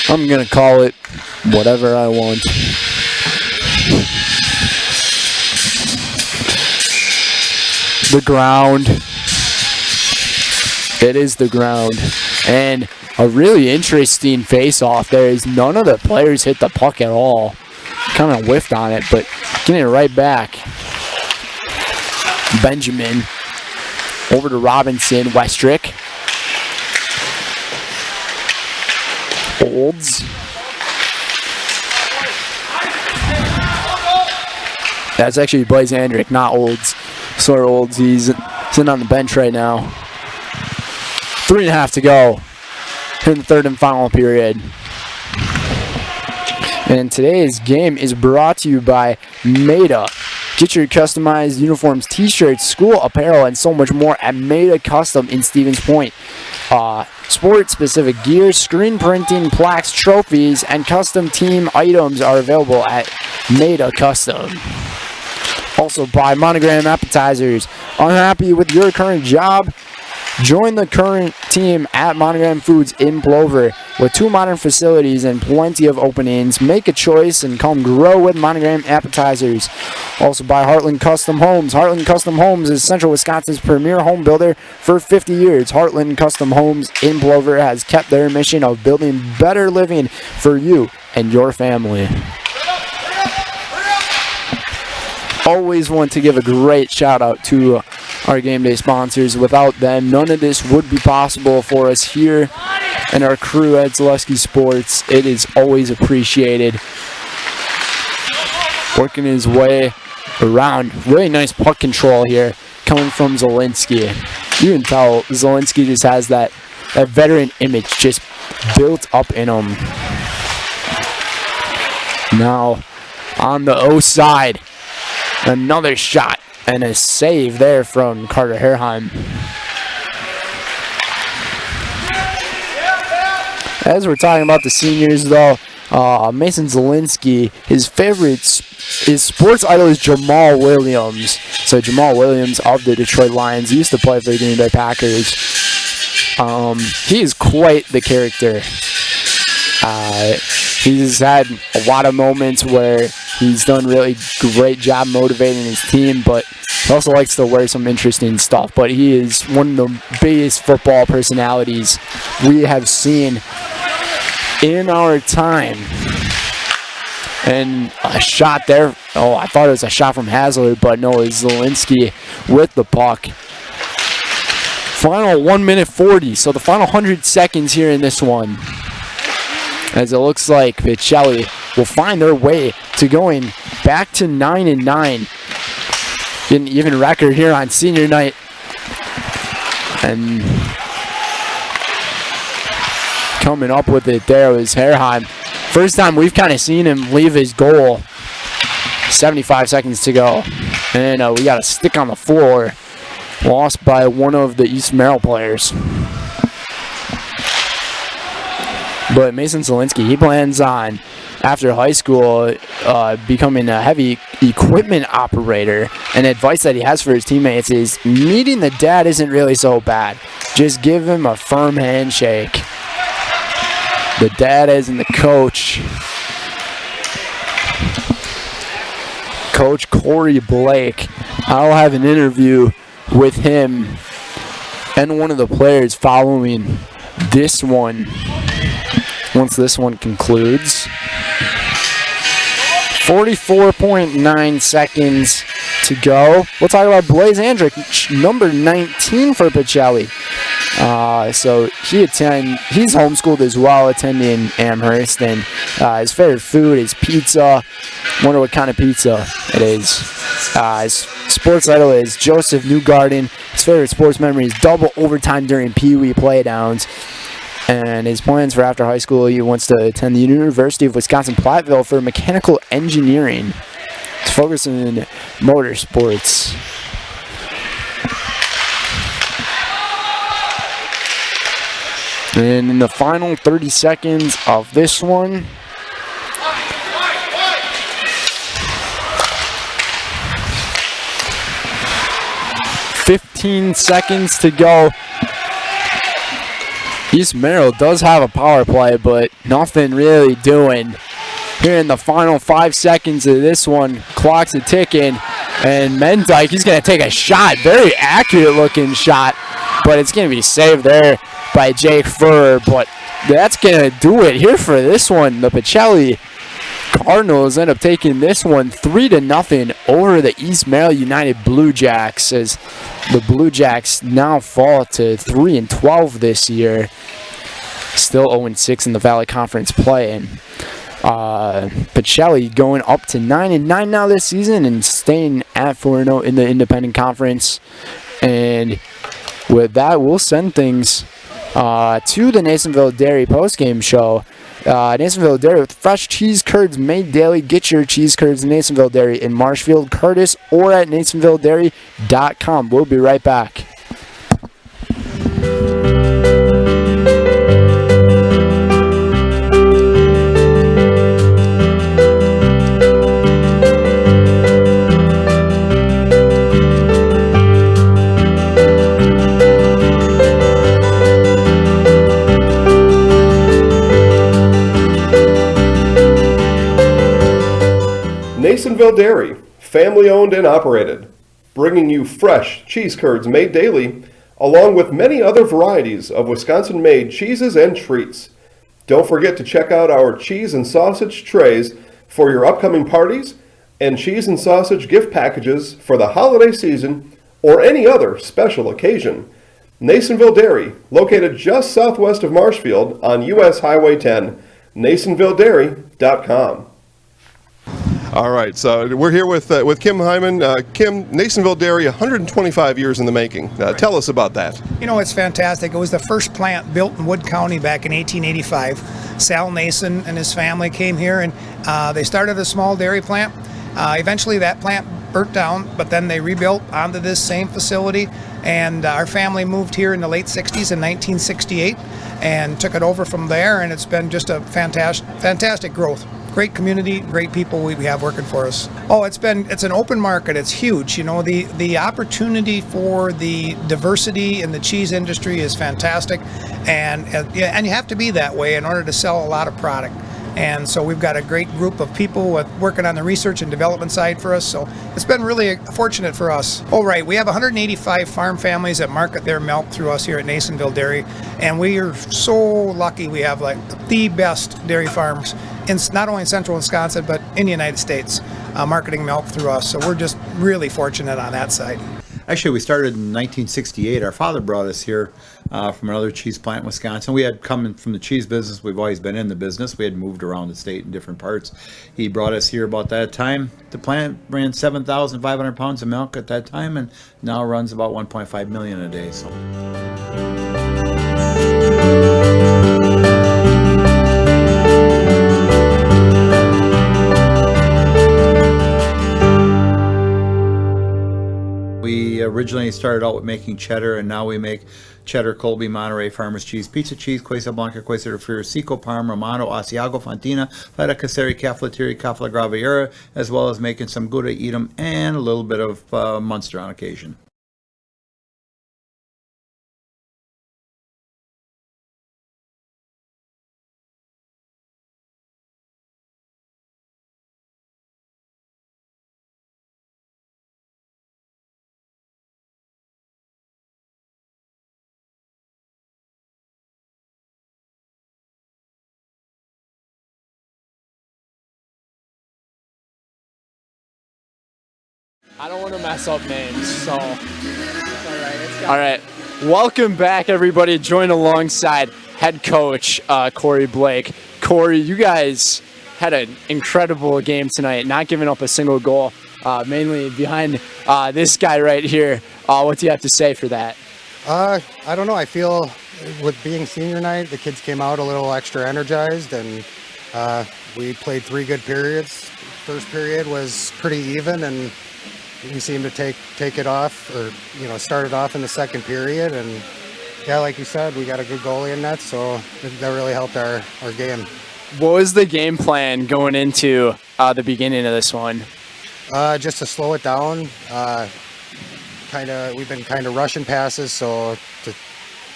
I'm going to call it whatever I want. The ground. It is the ground. And a really interesting face-off there is none of the players hit the puck at all. Kind of whiffed on it, but getting it right back. Benjamin over to Robinson, Westrick. Olds. That's actually Blaze Andrick, not Olds. Sorry, Olds. He's sitting on the bench right now. 3.5 to go in the third and final period. And today's game is brought to you by Maida. Get your customized uniforms, t-shirts, school apparel, and so much more at Maida Custom in Stevens Point. Sport-specific gear, screen printing, plaques, trophies, and custom team items are available at Maida Custom. Also by Monogram Appetizers. Unhappy with your current job? Join the current team at Monogram Foods in Plover. With 2 modern facilities and plenty of openings, make a choice and come grow with Monogram Appetizers. Also by Heartland Custom Homes. Heartland Custom Homes is Central Wisconsin's premier home builder for 50 years. Heartland Custom Homes in Plover has kept their mission of building better living for you and your family. Always want to give a great shout out to our game day sponsors. Without them, none of this would be possible for us here and our crew at Zaleski Sports. It is always appreciated. Working his way around. Really nice puck control here coming from Zielinski. You can tell Zielinski just has that veteran image just built up in him. Now on the O side. Another shot and a save there from Carter Herheim. As we're talking about the seniors, though, Mason Zielinski, his sports idol is Jamal Williams. So Jamal Williams of the Detroit Lions used to play for the Green Bay Packers. He is quite the character. He's had a lot of moments where he's done really great job motivating his team, but he also likes to wear some interesting stuff. But he is one of the biggest football personalities we have seen in our time. And a shot there. Oh, I thought it was a shot from Hasler, but no, it's Zielinski with the puck. Final 1 minute 40, so the final 100 seconds here in this one. As it looks like Pacelli will find their way to going back to 9-9. Getting an even record here on senior night. And coming up with it there was Herheim. First time we've kind of seen him leave his goal. 75 seconds to go. And we got a stick on the floor. Lost by one of the East Merrill players. But Mason Zielinski, he plans on, after high school, becoming a heavy equipment operator. And advice that he has for his teammates is meeting the dad isn't really so bad. Just give him a firm handshake. The dad as in the coach. Coach Corey Blake. I'll have an interview with him and one of the players following this one. Once this one concludes. 44.9 seconds to go. We'll talk about Blaze Andrick, number 19 for Pacelli. So he's homeschooled as well, attending Amherst, and his favorite food is pizza. Wonder what kind of pizza it is. His sports idol is Joseph Newgarden. His favorite sports memory is double overtime during Pee Wee playdowns. And his plans for after high school, he wants to attend the University of Wisconsin-Platteville for mechanical engineering. He's focusing in motorsports. And in the final 30 seconds of this one, $15 seconds to go. East Merrill does have a power play, but nothing really doing. Here in the final 5 seconds of this one, clock's a ticking, and Mendyke, he's going to take a shot. Very accurate looking shot, but it's going to be saved there by Jake Furr. But that's going to do it here for this one. The Pacelli Cardinals end up taking this one 3-0 over the East Merrill United Blue Jacks, as the Blue Jacks now fall to 3-12 this year. Still 0-6 in the Valley Conference play. And Pacelli going up to 9-9 now this season and staying at 4-0 in the Independent Conference. And with that, we'll send things to the Nasonville Dairy postgame show. Nasonville Dairy with fresh cheese curds made daily. Get your cheese curds in Nasonville Dairy in Marshfield, Curtis, or at NasonvilleDairy.com. We'll be right back. Nasonville Dairy, family owned and operated, bringing you fresh cheese curds made daily, along with many other varieties of Wisconsin-made cheeses and treats. Don't forget to check out our cheese and sausage trays for your upcoming parties and cheese and sausage gift packages for the holiday season or any other special occasion. Nasonville Dairy, located just southwest of Marshfield on US Highway 10, NasonvilleDairy.com. All right, so we're here with Kim Hyman. Kim, Nasonville Dairy, 125 years in the making. Tell us about that. You know, it's fantastic. It was the first plant built in Wood County back in 1885. Sal Nason and his family came here, and they started a small dairy plant. Eventually that plant burnt down, but then they rebuilt onto this same facility, and our family moved here in the late 60s in 1968 and took it over from there, and it's been just a fantastic growth. Great community, great people we have working for us. Oh, it's an open market. It's huge. You know, the opportunity for the diversity in the cheese industry is fantastic, and you have to be that way in order to sell a lot of product. And so we've got a great group of people working on the research and development side for us. So it's been really fortunate for us. Oh, right. We have 185 farm families that market their milk through us here at Nasonville Dairy. And we are so lucky we have like the best dairy farms in not only in central Wisconsin, but in the United States, marketing milk through us. So we're just really fortunate on that side. Actually, we started in 1968. Our father brought us here from another cheese plant in Wisconsin. We had come from the cheese business. We've always been in the business. We had moved around the state in different parts. He brought us here about that time. The plant ran 7,500 pounds of milk at that time, and now runs about 1.5 million a day. So. We originally started out with making cheddar, and now we make cheddar, Colby, Monterey, Farmers Cheese, Pizza Cheese, Quesa Blanca, Quesa de Friar, Seco, Parma, Romano, Asiago, Fontina, Feta Caseri, Caflateri, Cafla Graviera, as well as making some Gouda Edam and a little bit of Munster on occasion. I don't want to mess up names, so. All right. Welcome back, everybody. Join alongside head coach Corey Blake. Corey, you guys had an incredible game tonight, not giving up a single goal, mainly behind this guy right here. What do you have to say for that? I don't know. I feel with being senior night, the kids came out a little extra energized, and we played 3 good periods. First period was pretty even, and we seemed to take it off, or start it off in the second period. And yeah, like you said, we got a good goalie in net, so that really helped our game. What was the game plan going into the beginning of this one? Just to slow it down. We've been kind of rushing passes, so to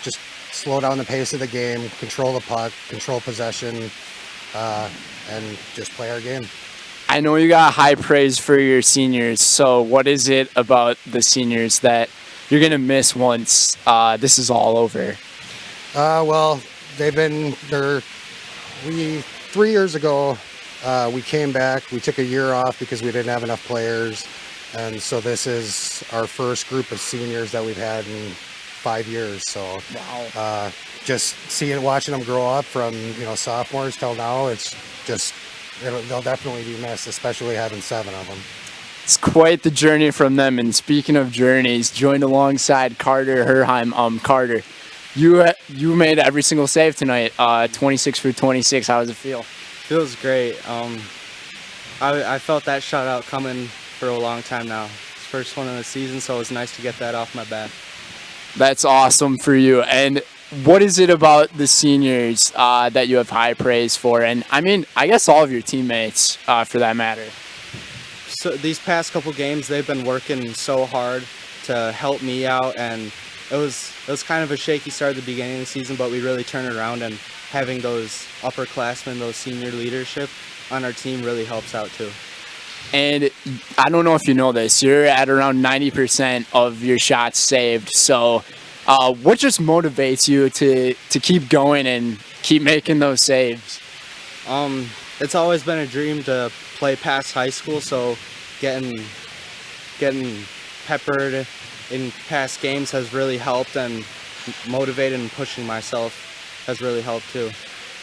just slow down the pace of the game, control the puck, control possession, and just play our game. I know you got high praise for your seniors, so what is it about the seniors that you're going to miss once this is all over? Well, 3 years ago, we came back. We took a year off because we didn't have enough players, and so this is our first group of seniors that we've had in 5 years. So wow. Just watching them grow up from sophomores till now, it's just they'll definitely be missed, especially having 7 of them. It's quite the journey from them. And speaking of journeys, joined alongside Carter Herheim. Carter, You made every single save tonight. 26 for 26. How does it feel? Feels great. I felt that shutout coming for a long time now. It's the first one of the season, so it was nice to get that off my back. That's awesome for you. And what is it about the seniors that you have high praise for? And I mean, I guess all of your teammates, for that matter. So these past couple games, they've been working so hard to help me out, and it was kind of a shaky start at the beginning of the season, but we really turned it around, and having those upperclassmen, those senior leadership on our team really helps out too. And I don't know if you know this, you're at around 90% of your shots saved. So what just motivates you to keep going and keep making those saves? It's always been a dream to play past high school, so getting peppered in past games has really helped, and motivated and pushing myself has really helped too.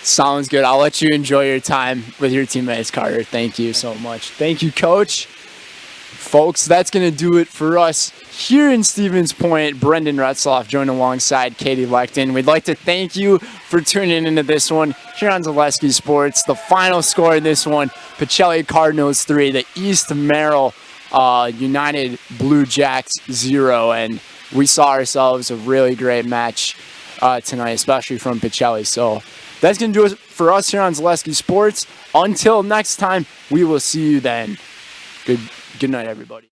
Sounds good. I'll let you enjoy your time with your teammates, Carter. Thank you so much. Thank you, Coach. Folks, that's going to do it for us here in Stevens Point. Brendan Retzloff joined alongside Katie Lecton. We'd like to thank you for tuning into this one here on Zaleski Sports. The final score in this one, Pacelli Cardinals 3, the East Merrill United Blue Jacks 0. And we saw ourselves a really great match tonight, especially from Pacelli. So that's going to do it for us here on Zaleski Sports. Until next time, we will see you then. Good night, everybody.